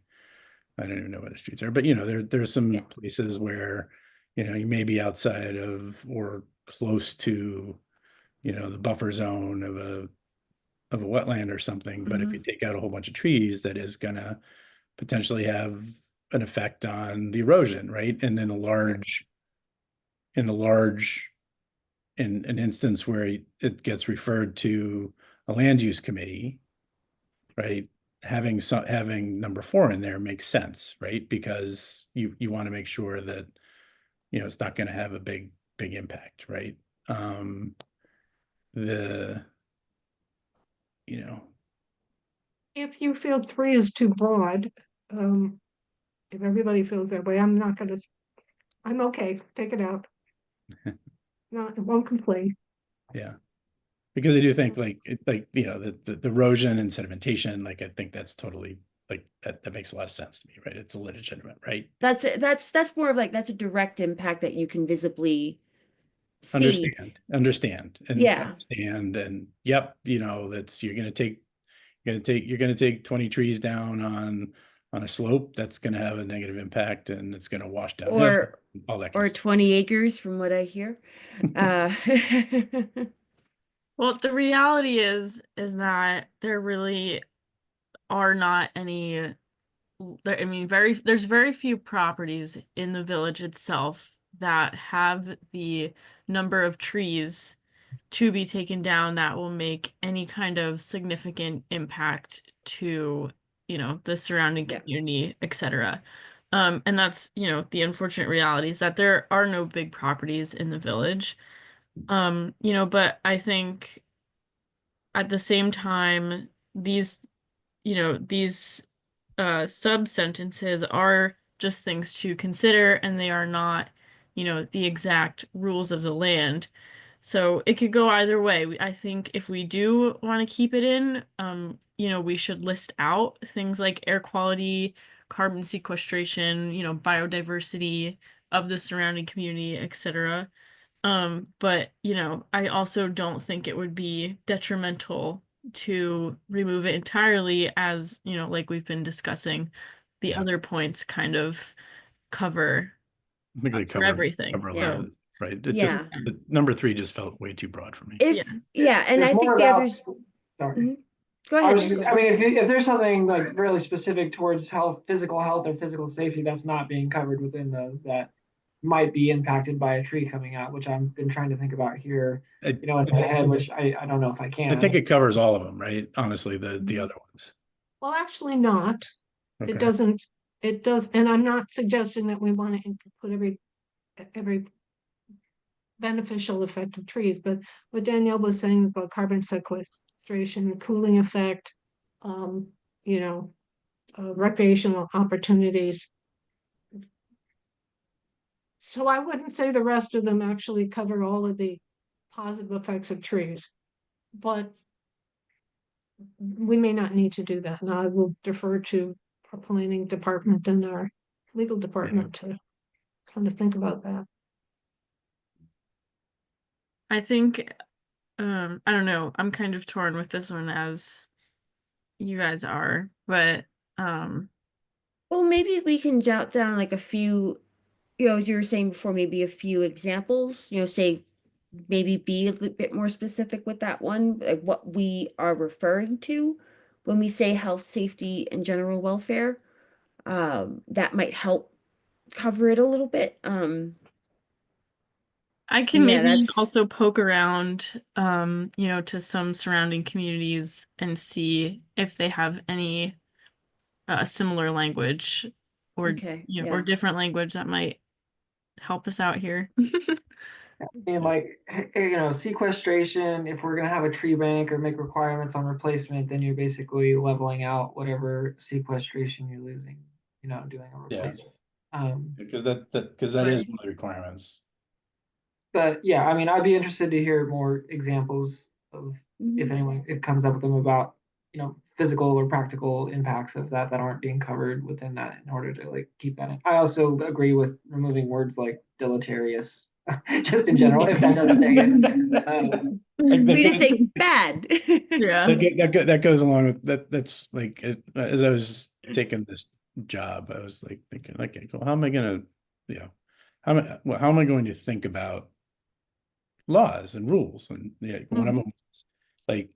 I don't even know what the streets are, but there's some Yeah. places where you may be outside of or close to the buffer zone of a wetland or something, but if you take out a whole bunch of trees, that is gonna potentially have an effect on the erosion, right? And then in an instance where it gets referred to a land use committee, right? Having number 4 in there makes sense, right? Because you want to make sure that, it's not going to have a big impact, right? if you feel 3 is too broad, if everybody feels that way, I'm okay, take it out. Not, it won't complain. Yeah. Because I do think like, you know, the erosion and sedimentation, like, I think that's totally like, that makes a lot of sense to me, right? It's a legitimate, right? That's more of like, that's a direct impact that you can visibly see. Understand and Yeah. understand. And yep, you know, that's, you're going to take 20 trees down on a slope. That's going to have a negative impact and it's going to wash down Or all that kind or of stuff. 20 acres from what I hear. Uh, Well, the reality is that there really are not any I mean, there's very few properties in the village itself that have the number of trees to be taken down that will make any kind of significant impact to, you know, the surrounding Yeah. community, etc. And that's, you know, the unfortunate reality is that there are no big properties in the village. You know, but I think at the same time, these, you know, these sub sentences are just things to consider and they are not, you know, the exact rules of the land. So it could go either way. I think if we do want to keep it in, you know, we should list out things like air quality, carbon sequestration, you know, biodiversity of the surrounding community, etc. But you know, I also don't think it would be detrimental to remove it entirely, as you know, like we've been discussing, the Yeah. other points kind of cover I think they for cover everything. cover a lot Yeah. of this, right? It just, Yeah. the number 3 just felt way too broad for me. If yeah, and It's I more think the about- others. Sorry. Mhm. Go I ahead. was Nick, just, go I ahead. mean, if there's something like really specific towards physical health or physical safety that's not being covered within those that might be impacted by a tree coming out, which I've been trying to think about here, I, you know, in my head, which I don't know if I can. I think it covers all of them, right? Honestly, the other ones. Well, actually not. Okay. It doesn't, it does, and I'm not suggesting that we want to put every beneficial effect of trees, but what Danielle was saying about carbon sequestration, cooling effect, you know, recreational opportunities. So I wouldn't say the rest of them actually cover all of the positive effects of trees, but we may not need to do that. And I will defer to our planning department and our legal department to kind of think about that. I think, I don't know, I'm kind of torn with this one as you guys are, but Well, maybe we can jot down like a few, you know, as you were saying before, maybe a few examples, you know, say maybe be a little bit more specific with that one, like what we are referring to when we say health, safety, and general welfare. That might help cover it a little bit. I can Yeah, maybe that's also poke around, you know, to some surrounding communities and see if they have any similar language or okay. you know, Yeah. or different language that might help us out here. And like, you know, sequestration, if we're gonna have a tree bank or make requirements on replacement, then you're basically leveling out whatever sequestration you're losing, you know, doing a Yeah. replacement. Because that is Right. one of the requirements. But yeah, I mean, I'd be interested to hear more examples of if Mhm. anyone it comes up with them about, you know, physical or practical impacts of that aren't being covered within that in order to like keep that in. I also agree with removing words like deleterious, just in general, if that does stay in. We just say bad. Yeah. That goes along with that. That's like, as I was taking this job, I was like thinking, okay, well, how am I gonna, you know, how am I going to think about laws and rules? And yeah, one of them is like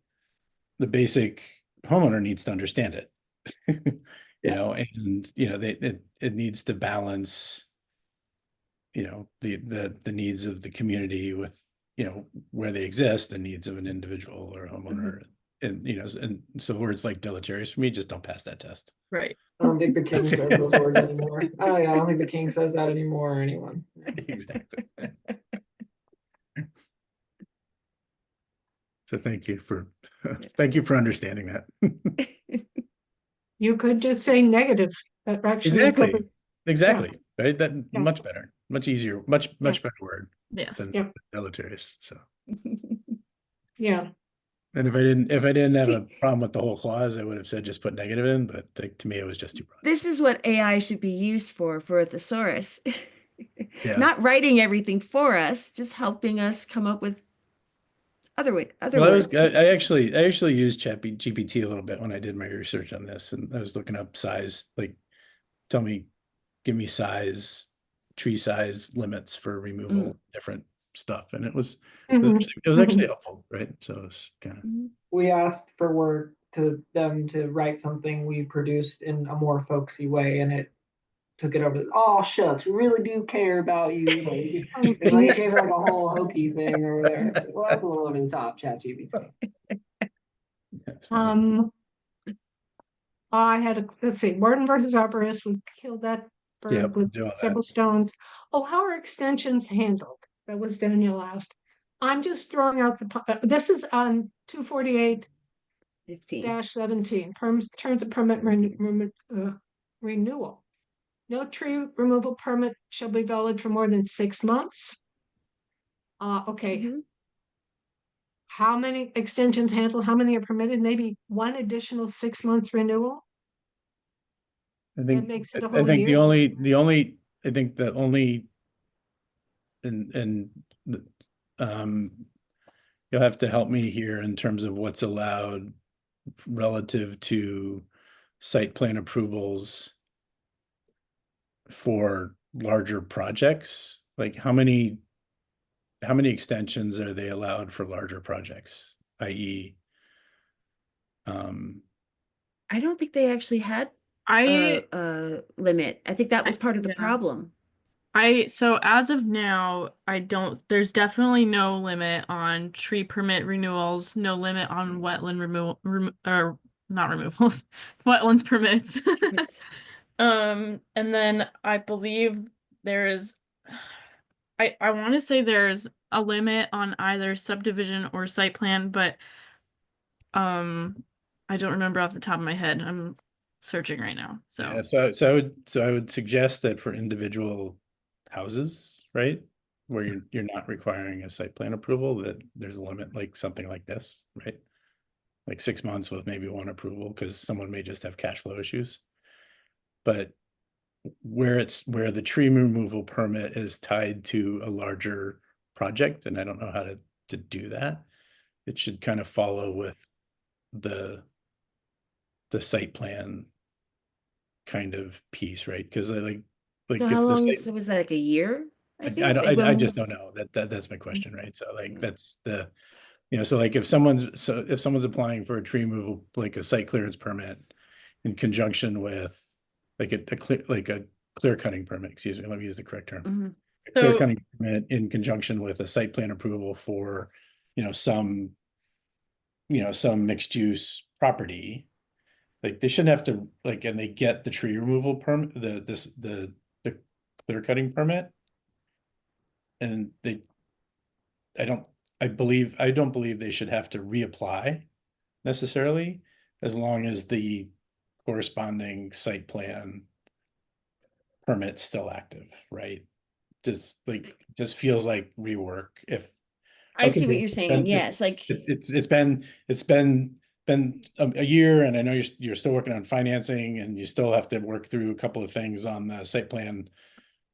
the basic homeowner needs to understand it. You know, and you know, it needs to balance, you know, the needs of the community with, you know, where they exist, the needs of an individual or a homeowner. And you know, and so words like deleterious for me just don't pass that test. Right. I don't think the king says those words anymore. Oh yeah, I don't think the king says that anymore or anyone. Exactly. So thank you for understanding that. You could just say negative. That actually Exactly. covers- Exactly. Right. That Yeah. much better. much easier, much Yes. better word Yes. than Yep. deleterious. So, Yeah, and if I didn't have a See- problem with the whole clause, I would have said just put negative in. But like, to me, it was just too broad. This is what AI should be used for a thesaurus. Yeah. Not writing everything for us, just helping us come up with other Well, words. I actually used GPT a little bit when I did my research on this, and I was looking up size, like, give me size, tree size limits for removal, different stuff, and it was Mhm, actually helpful, right? So it's kind of Mhm. We asked for Word to them to write something we produced in a more folksy way, and it took it over. Oh shucks, we really do care about you. Like, Oh, it's like it geez. gave like a whole hokey thing or whatever. Well, that's a little over the top, ChatGPT. that's funny. I had let's see, Warden versus Arborist, we killed that Yeah, bird with do all that. several stones. Oh, how are extensions handled? That was Daniel asked. I'm just throwing out this is on 248 15. 17, terms of permit renewal. No tree removal permit shall be valid for more than 6 months. Okay, Mhm. how many extensions handled? How many are permitted? Maybe one additional 6 months renewal? I think makes it a I whole think year? I think the only and you'll have to help me here in terms of what's allowed relative to site plan approvals for larger projects. Like how many extensions are they allowed for larger projects, i.e. I don't think they actually had I a limit. I think that was part of the yeah. problem. So as of now, there's definitely no limit on tree permit renewals, no limit on wetland or not removals, wetlands permits. And then I believe there is, I want to say there's a limit on either subdivision or site plan, but I don't remember off the top of my head. I'm searching right now. Yeah, So so I would suggest that for individual houses, right? Where you're not requiring a site plan approval, that there's a limit, like something like this, right? Like 6 months with maybe one approval, because someone may just have cash flow issues. But where the tree removal permit is tied to a larger project, and I don't know how to do that, it should kind of follow with the site plan kind of piece, right? Because So if how the long site, was that, like a year? I I think. don't, Like I when just don't know. That's my Mm. question, right? So like Mm. that's the, so like if someone's applying for a tree removal, like a site clearance permit in conjunction with like a clear cutting permit, excuse me, let me use the correct term. Mhm. Clear so cutting permit in conjunction with a site plan approval for, some mixed use property. Like they shouldn't have to and they get the tree removal permit, the clear cutting permit. And I don't believe they should have to reapply necessarily, as long as the corresponding site plan permit's still active, right? Just feels like rework if. I Okay, see what you're saying. Yes, like it's been a year, and I know you're still working on financing, and you still have to work through a couple of things on the site plan,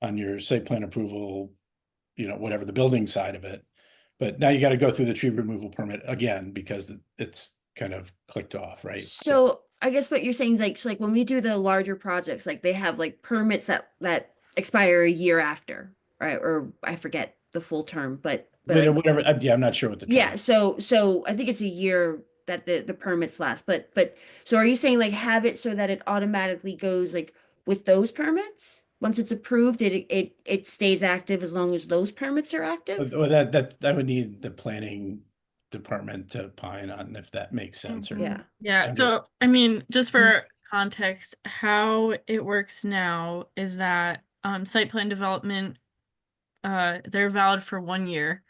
on your site plan approval, whatever the building side of it. But now you got to go through the tree removal permit again because it's kind of clicked off, right? so I guess what you're saying is like, so like when we do the larger projects, like they have like permits that expire a year after, right? Or I forget the full term, but like Whatever. Yeah, I'm not sure what the term yeah, is. so I think it's a year that the permits last. But so are you saying like have it so that it automatically goes like with those permits? Once it's approved, it stays active as long as those permits are active? Well, that would need the planning department to opine on if that makes sense or. Yeah. yeah, I'm just- so I mean, just for context, how it works now is that site plan development, they're valid for 1 year.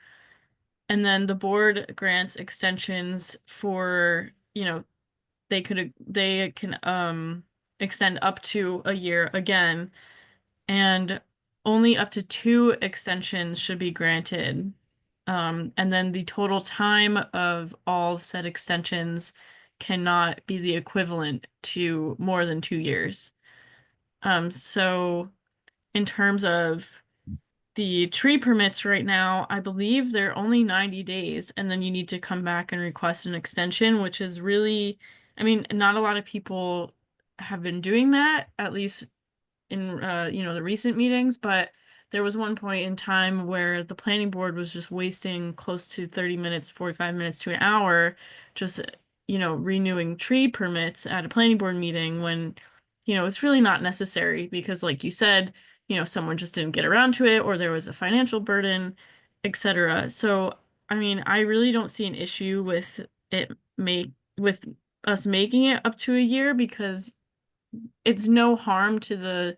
And then the board grants extensions for, they can extend up to a year again. And only up to 2 extensions should be granted. And then the total time of all said extensions cannot be the equivalent to more than 2 years. So in terms of the tree permits right now, I believe they're only 90 days, and then you need to come back and request an extension, which is really, I mean, not a lot of people have been doing that, at least in the recent meetings, but there was one point in time where the planning board was just wasting close to 30 minutes, 45 minutes to an hour, just renewing tree permits at a planning board meeting when it's really not necessary because, like you said, someone just didn't get around to it or there was a financial burden, etc. So, I mean, I really don't see an issue with with us making it up to a year because it's no harm to the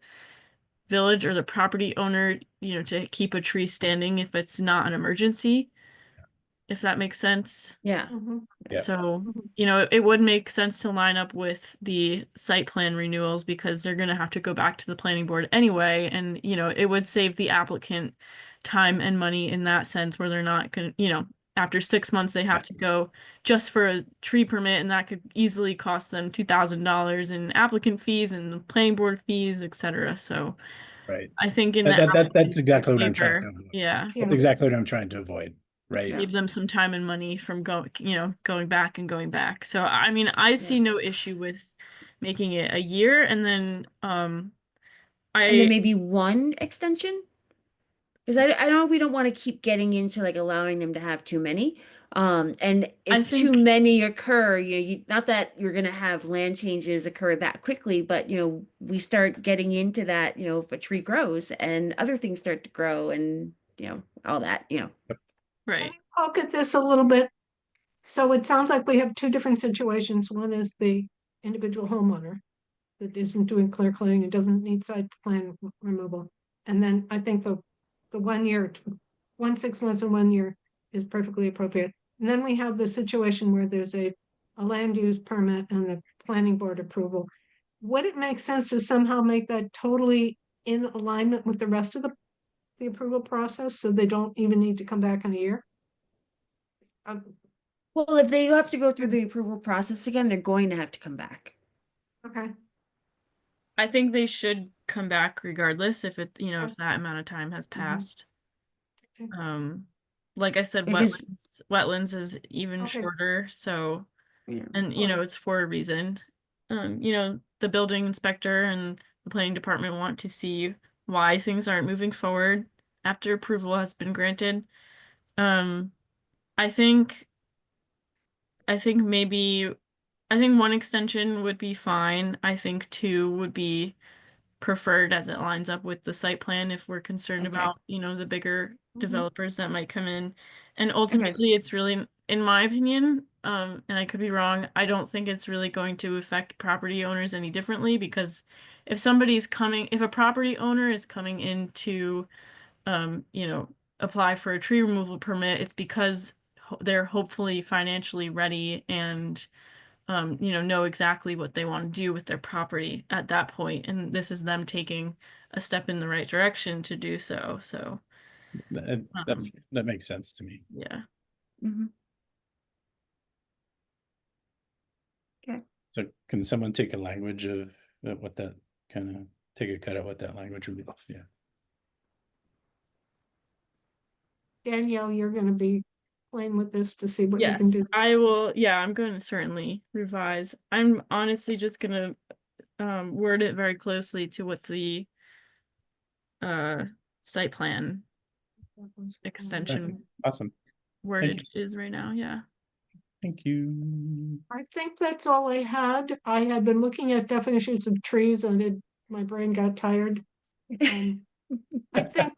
village or the property owner, to keep a tree standing if it's not an emergency, if that makes sense. Yeah. Mhm. Yeah. So, Mhm. it would make sense to line up with the site plan renewals because they're going to have to go back to the planning board anyway. And, it would save the applicant time and money in that sense where they're not going to, after 6 months, they have to go just for a tree permit, and that could easily cost them $2,000 in applicant fees and the planning board fees, etc. So Right. I think in That's applicant's exactly what I'm trying to favor, avoid. yeah, That's Yeah. exactly what I'm trying to avoid. Right. save them some time and money from going back and going back. So I mean, I see no issue with making it a year, and then And then I maybe one extension? Because I know we don't want to keep getting into like allowing them to have too many. And I if too think many occur, not that you're gonna have land changes occur that quickly, but we start getting into that, if a tree grows and other things start to grow and all that. Let right. me poke at this a little bit. So it sounds like we have two different situations. One is the individual homeowner that isn't doing clear cutting and doesn't need site plan removal. And then I think the 1 year, 6 months and 1 year is perfectly appropriate. And then we have the situation where there's a land use permit and the planning board approval. Would it make sense to somehow make that totally in alignment with the rest of the approval process so they don't even need to come back in a year? Well, if they have to go through the approval process again, they're going to have to come back. Okay, I think they should come back regardless if it Okay. if that amount of time has passed. Okay. Like I said, Because- wetlands is even Okay. shorter, so Yeah. and it's for a reason. The building inspector and the planning department want to see why things aren't moving forward after approval has been granted. I think maybe one extension would be fine. I think 2 would be preferred as it lines up with the site plan if we're concerned Okay. about, the bigger Mhm. developers that might come in. And ultimately it's really, in my opinion, and I could be wrong, I don't think it's really going to affect property owners any differently because if a property owner is coming in to apply for a tree removal permit, it's because they're hopefully financially ready and know exactly what they want to do with their property at that point, and this is them taking a step in the right direction to do so. So That makes sense to me. yeah. Mhm. So can someone take a language of what that take a cut at what that language would be? Yeah. Danielle, you're gonna be playing with this to see what you can Yes, do. I will. Yeah, I'm going to certainly revise. I'm honestly just gonna word it very closely to what the site plan extension Awesome. wordage is right now. Yeah. Thank you. I think that's all I had. I had been looking at definitions of trees and my brain got tired. I think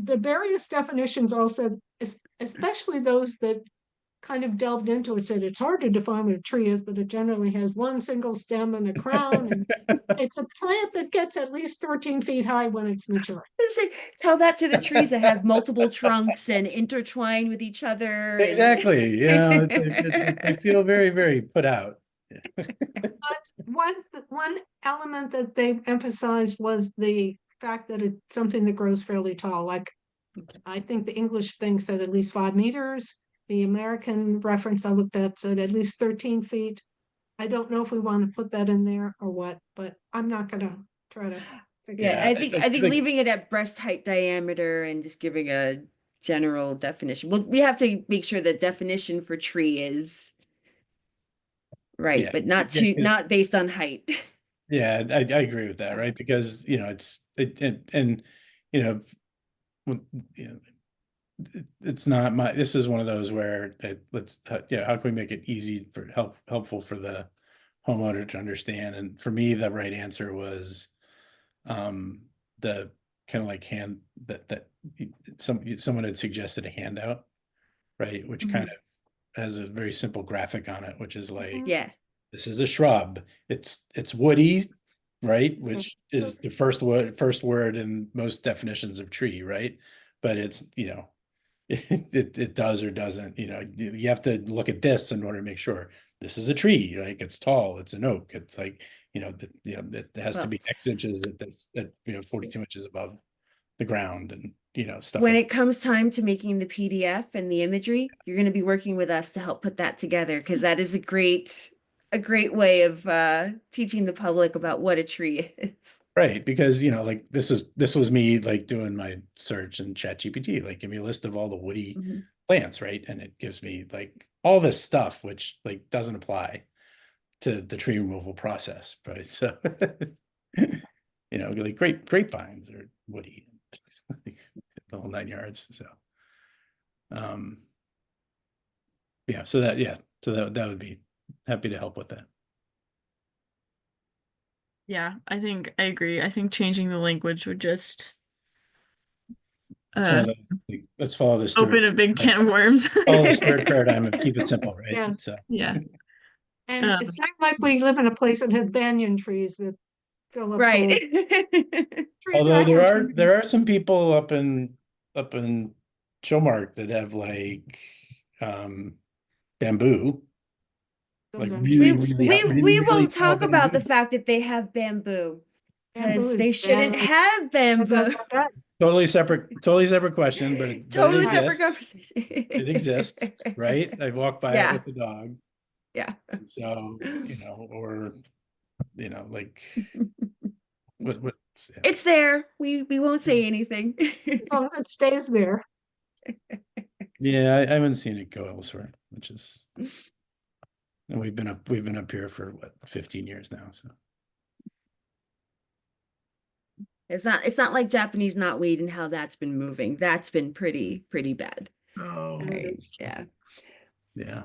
the various definitions all said, especially those that kind of delved into it, said it's hard to define what a tree is, but it generally has one single stem and a crown. And it's a plant that gets at least 13 feet high when it's mature. Tell that to the trees that have multiple trunks and intertwine with each other. Exactly. They feel very, very put out. One element that they emphasized was the fact that it's something that grows fairly tall, like I think the English thing said at least 5 meters. The American reference I looked at said at least 13 feet. I don't know if we want to put that in there or what, but I'm not gonna try to. fix Yeah, that. I think leaving it at breast height diameter and just giving a general definition. Well, we have to make sure the definition for tree is right, Yeah, but not yeah, not based on height. Yeah, I agree with that, right? Because, you know, and, you know, you know, it's not this is one of those where how can we make it easy for helpful for the homeowner to understand? And for me, the right answer was, the kind of like someone had suggested a handout, right? Which kind of has a very simple graphic on it, which is like, Yeah. this is a shrub. It's woody, right? Which is the first word in most definitions of tree, right? But it's, you know, it does or doesn't, you know, you have to look at this in order to make sure this is a tree, like it's tall, it's an oak, it's like, you know, it has to Well- be X inches at you know, 42 inches above the ground, and, you know, stuff When like it comes time to making the PDF and the imagery, you're going to be working with us to help put that together, because that is a great way of teaching the public about what a tree is. Right, because, you know, like this was me like doing my search in ChatGPT, like give me a list of all the woody plants, right? And it gives me like all this stuff which like doesn't apply to the tree removal process, right? So you know, like grapevines are woody, like, the whole 9 yards. So yeah, so that would be happy to help with that. Yeah, I think I agree. I think changing the language would just It's one of those, like, let's follow the open Stewart, a big can of worms. follow the Stewart paradigm of keep it simple, right? Yes. So Yeah. And Um, it's not like we live in a place that has banyan trees that fill up. Right. Trees although there actually- are some people up in Chilmark that have like bamboo, like those are- really, we really won't tall talk about the bamboo. fact that they have bamboo, Bamboo because is they shouldn't bad. have bamboo. Totally separate question, but it Totally exists. separate conversation. It exists, right? I walk by Yeah. it with the dog. Yeah. So, you know, or, you know, like what yeah. It's there. We won't say anything. As long as it stays there. Yeah, I haven't seen it go elsewhere, which is, and we've been up here for what, 15 years now, so. It's not like Japanese knotweed and how that's been moving. That's been pretty bad. Oh, Right. Yeah. yeah.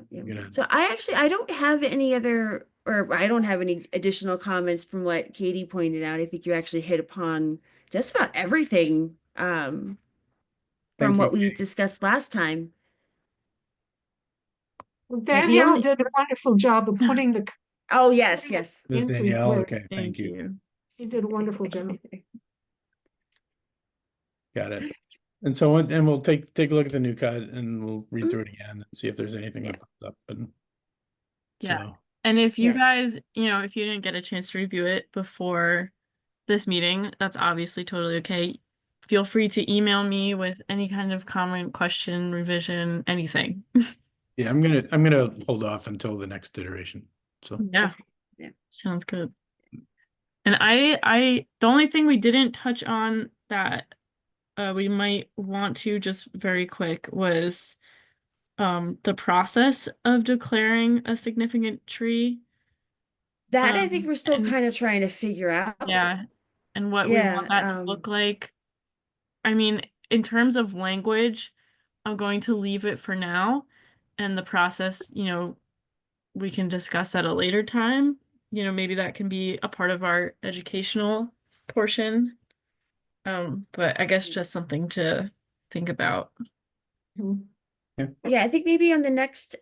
Yeah. Gonna- So I don't have any other, or I don't have any additional comments from what Katie pointed out. I think you actually hit upon just about everything Thank from what you, we Katie. discussed last time. Well, the Danielle only- did a wonderful job of putting the. Oh, yes, yes. Ms. into Danielle, where- okay, thank you. She did a wonderful job. Got it. And so, and we'll take a look at the new cut and we'll read through it again and see if there's anything that pops up, and Yeah. so, And if you Yeah. guys, you know, if you didn't get a chance to review it before this meeting, that's obviously totally okay. Feel free to email me with any kind of comment, question, revision, anything. yeah, I'm gonna hold off until the next iteration, so. Yeah. Yeah. Sounds good. And the only thing we didn't touch on that we might want to just very quick was the process of declaring a significant tree. That I think we're still and- kind of trying to figure out. Yeah. And what we Yeah, want that to look like. I mean, in terms of language, I'm going to leave it for now. And the process, you know, we can discuss at a later time. You know, maybe that can be a part of our educational portion. But I guess just something to think about. Yeah, I think maybe on the next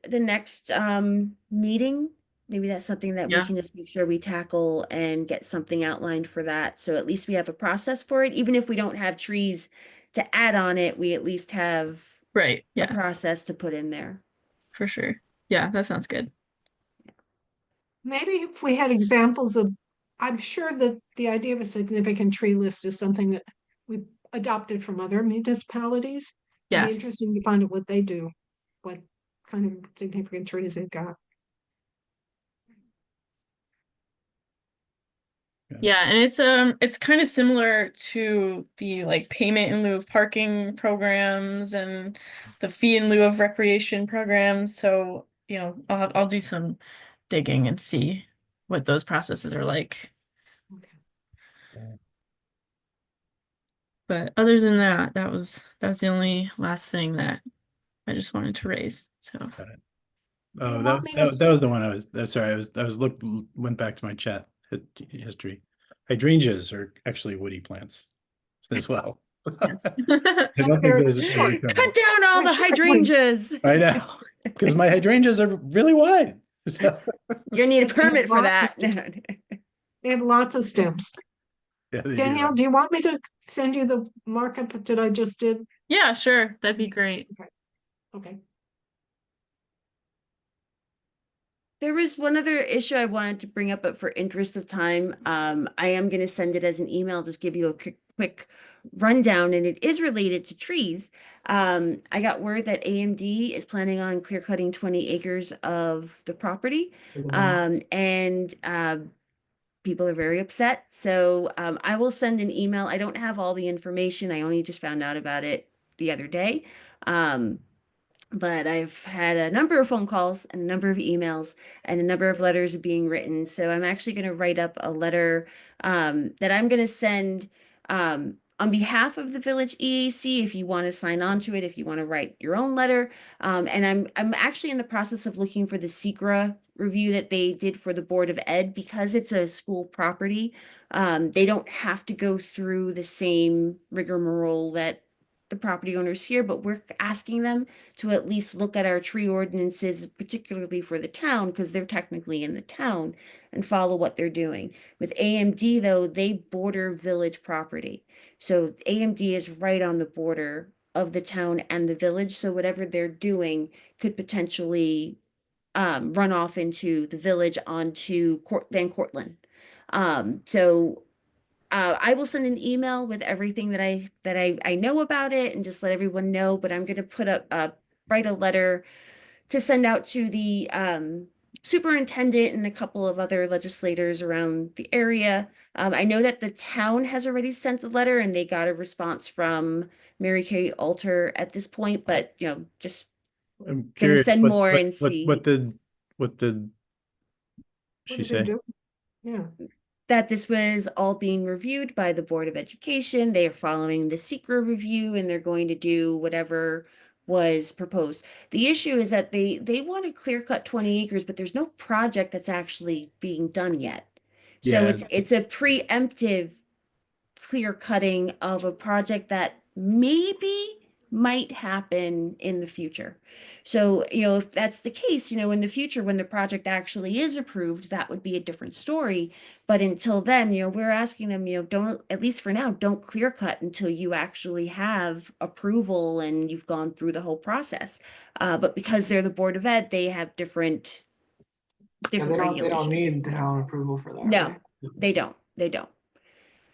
meeting, maybe that's something that we Yeah. can just make sure we tackle and get something outlined for that. So at least we have a process for it. Even if we don't have trees to add on it, we at least have Right. a Yeah, process to put in there. for sure. Yeah, that sounds good. Maybe if we had examples of I'm sure that the idea of a significant tree list is something that we adopted from other municipalities. It'd be Yes. interesting to find out what they do, what kind of significant trees they've got. Yeah, and it's kind of similar to the like payment in lieu of parking programs and the fee in lieu of recreation programs. So, you know, I'll do some digging and see what those processes are like. Okay. But other than that, that was the only last thing that I just wanted to raise. So You Oh, want me to that was the one sorry, went back to my chat history. Hydrangeas are actually woody plants as well. yes. I don't think They're those are short. very common. Cut down all They're the short hydrangeas. I know, because my hydrangeas are really wide. So, You need a They have permit for lots that. of They have lots of stems. yeah, they do Danielle, that. do you want me to send you the markup that I just did? Yeah, sure. That'd be great. Okay. There was one other issue I wanted to bring up, but for interest of time, I am going to send it as an email, just give you a quick rundown, and it is related to trees. I got word that AMD is planning on clear cutting 20 acres of the property, and people are very upset. So I will send an email. I don't have all the information. I only just found out about it the other day. But I've had a number of phone calls and a number of emails and a number of letters being written. So I'm actually going to write up a letter that I'm going to send on behalf of the Village EAC. If you want to sign on to it, if you want to write your own letter, and I'm actually in the process of looking for the SECRA review that they did for the Board of Ed because it's a school property. They don't have to go through the same rigmarole that the property owners here, but we're asking them to at least look at our tree ordinances, particularly for the town, because they're technically in the town, and follow what they're doing. With AMD, though, they border village property. So AMD is right on the border of the town and the village. So whatever they're doing could potentially run off into the village onto Van Cortlandt. So I will send an email with everything that I know about it and just let everyone know. But I'm going to write a letter to send out to the superintendent and a couple of other legislators around the area. I know that the town has already sent a letter and they got a response from Mary Kay Alter at this point. But just I'm gonna curious, send more and see. what did What she did they say? do? Yeah. That this was all being reviewed by the Board of Education. They are following the SECRA review and they're going to do whatever was proposed. The issue is that they want to clear cut 20 acres, but there's no project that's actually being done yet. So Yeah. it's a preemptive clear cutting of a project that maybe might happen in the future. So, if that's the case, in the future, when the project actually is approved, that would be a different story. But until then, we're asking them, don't, at least for now, don't clear cut until you actually have approval and you've gone through the whole process. But because they're the Board of Ed, they have different Yeah, they don't regulations. need town approval for that. No, right? they don't. They don't.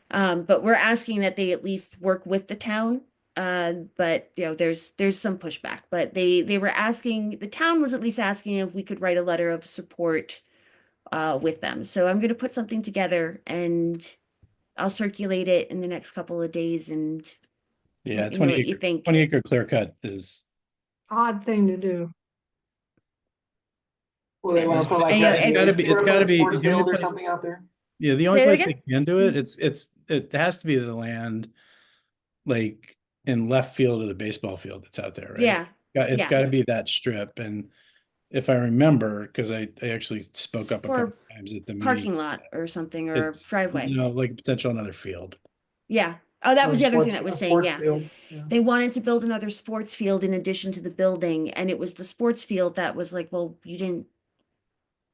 But we're asking that they at least work with the town. But there's some pushback. But they were asking, the town was at least asking if we could write a letter of support with them. So I'm going to put something together and I'll circulate it in the next couple of days and Yeah, let me know what you think. 20 acre clear cut is Odd thing to do. Well, they want to put like And, that. it's gotta be- it's gotta be- Sports the only field or place- something out there. yeah, the only Say that place again? they can do it, it has to be the land like in left field of the baseball field that's out there, right? Yeah, It's yeah. got to be that strip. And if I remember, because I actually spoke up a For couple times at the meeting. parking lot or something, or It's, driveway. like potential another field. Yeah. Oh, that Or was the other sports- thing that was a saying, sports yeah. field, yeah. They wanted to build another sports field in addition to the building, and it was the sports field that was like, well, you didn't,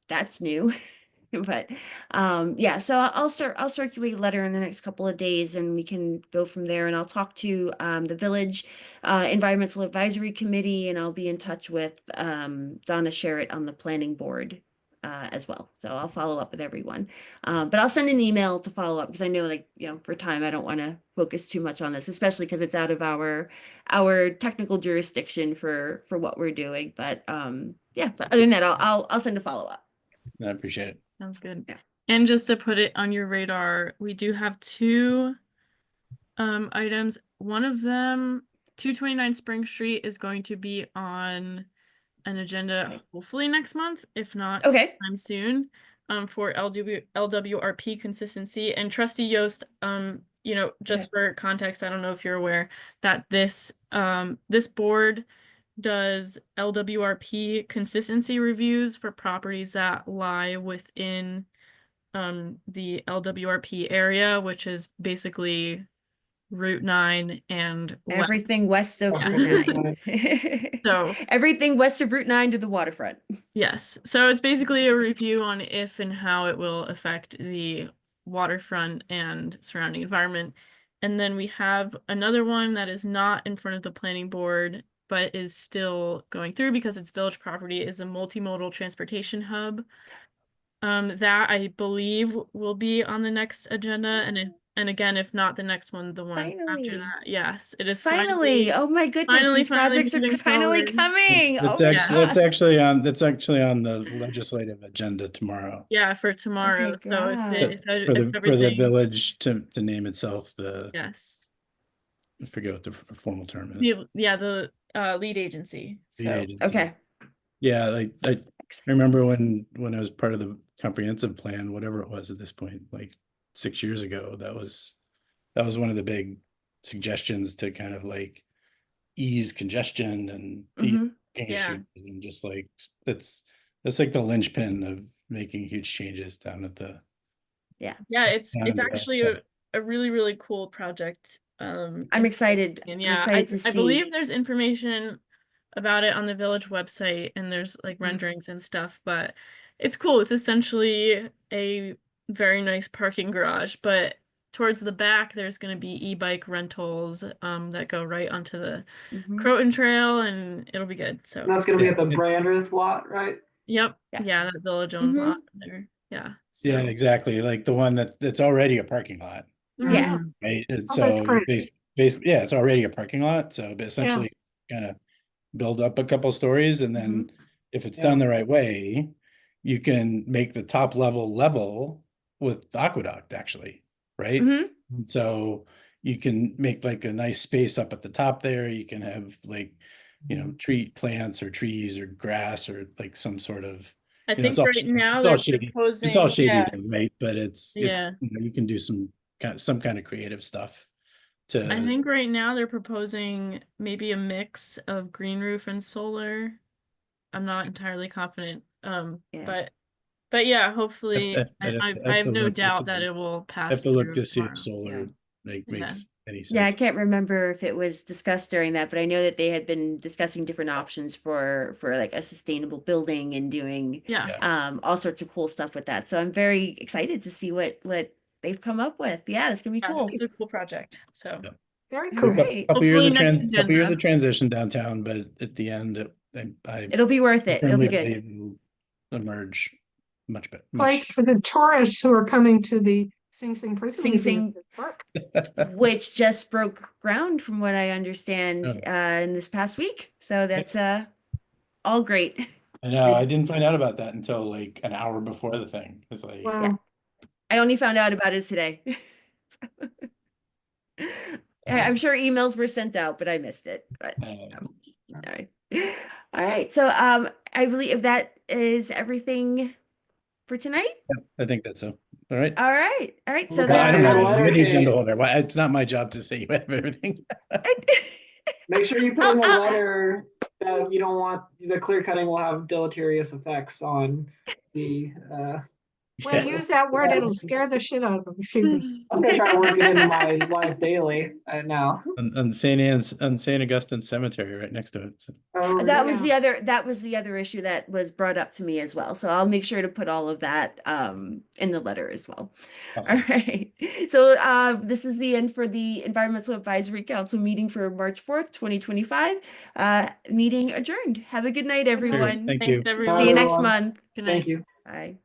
that's new. But yeah, so I'll circulate a letter in the next couple of days and we can go from there, and I'll talk to the village environmental advisory committee, and I'll be in touch with Donna Sherritt on the planning board as well. So I'll follow up with everyone. But I'll send an email to follow up because I know, like, for time, I don't want to focus too much on this, especially because it's out of our technical jurisdiction for what we're doing. But yeah, but other than that, I'll send a follow up. I appreciate it. Sounds good. Yeah. And just to put it on your radar, we do have two items. One of them, 229 Spring Street, is going to be on an agenda hopefully next month, if not Okay. sometime soon, for LWRP consistency. And Trustee Yost, just for context, I don't know if you're aware that this board does LWRP consistency reviews for properties that lie within the LWRP area, which is basically Route 9 and Everything west of Yeah. Route 9. So Everything west of Route 9 to the waterfront. yes, so it's basically a review on if and how it will affect the waterfront and surrounding environment. And then we have another one that is not in front of the planning board, but is still going through because it's village property, is a multimodal transportation hub. That I believe will be on the next agenda, and again, if not the next one, the one Finally. after that. Yes, it is Finally. Oh my goodness. finally These projects are moving finally forward. coming. Oh That's my actually, that's God. actually on the legislative agenda tomorrow. Yeah, for tomorrow. Okay, So if God. it, if, For the, if for the everything, village to name itself the, yes, I forget what the formal term is. the lead agency. Lead So agency. Okay. Yeah, I remember when I was part of the comprehensive plan, whatever it was at this point, like 6 years ago, that was one of the big suggestions to kind of like ease congestion and ease Mhm. parking Yeah. issues, and just like that's like the linchpin of making huge changes down at the. yeah, it's down at the actually website. a really, really cool project. I'm and- excited. And I'm yeah, excited to I see. believe there's information about it on the village website, and there's like Mhm. renderings and stuff, but it's cool. It's essentially a very nice parking garage, but towards the back there's going to be e-bike rentals that go right onto the Mhm. Croton Trail, and it'll be good. So That's gonna be Yeah, at the it's- Brandreth lot, right? yep, Yeah. yeah, that village owned Mhm. lot there. Yeah. Yeah, So exactly. Like the one that's already a parking lot, Yeah. Mhm. right? And Oh, that's so great. basically, yeah, it's already a parking lot. So but essentially kind of build up a couple stories, and then if it's done the right way, you can make the top level with the aqueduct actually, right? Mhm. And so you can make like a nice space up at the top there. You can have like, tree plants or trees or grass or like some sort of, I it's think all right now it's all they're shady. proposing, It's all shady, yeah, right? But it's yeah. you can do some kind of creative stuff to. I think right now they're proposing maybe a mix of green roof and solar. I'm not entirely confident. Yeah. But yeah, hopefully I'd I have to no look to doubt see- that it will I pass have to look through to see if tomorrow. solar Yeah. makes any sense. Yeah, I can't remember if it was discussed during that, but I know that they had been discussing different options for like a sustainable building and doing Yeah. all sorts of cool stuff with that. So I'm very excited to see what they've come up with. Yeah, that's gonna be Yeah, cool. it's a cool project. So Yeah. Very All cool. right. Couple years Hopefully of next couple years agenda. of transition downtown, but at the end, I It'll be worth it. It'll be firmly good. believe it will emerge much better. Place for the tourists who are coming to the Sing Sing Prison Sing Museum. Sing. Park. Which just broke ground from what I understand Oh. in this past week. So that's all great. I know, I didn't find out about that until like an hour before the thing. It's like, Wow. I only found out about it today. I'm sure emails were sent out, but I missed it. But all right. All right. So I believe that is everything for tonight. I think that's so. All right. All right. All right. So Okay, Well, I then don't know. letter You're the K. agenda holder. Well, it's not my job to say you have everything. Make sure you put in the letter that you don't want, the clear cutting will have deleterious effects on the, Well, use that word, it'll scare the shit out of them. Excuse me. I'm gonna try to work it into my life daily now. On St. Augustine Cemetery right next to it. So, Oh, that was the other issue that was brought up to me as well. So I'll make sure to put all of that in the letter as well. awesome. All right. So this is the end for the Environmental Advisory Council meeting for March 4th, 2025. Meeting adjourned. Have a good night, everyone. Thank you. Thanks, everyone. See you next everyone. month. Good Thank night. you. Aye.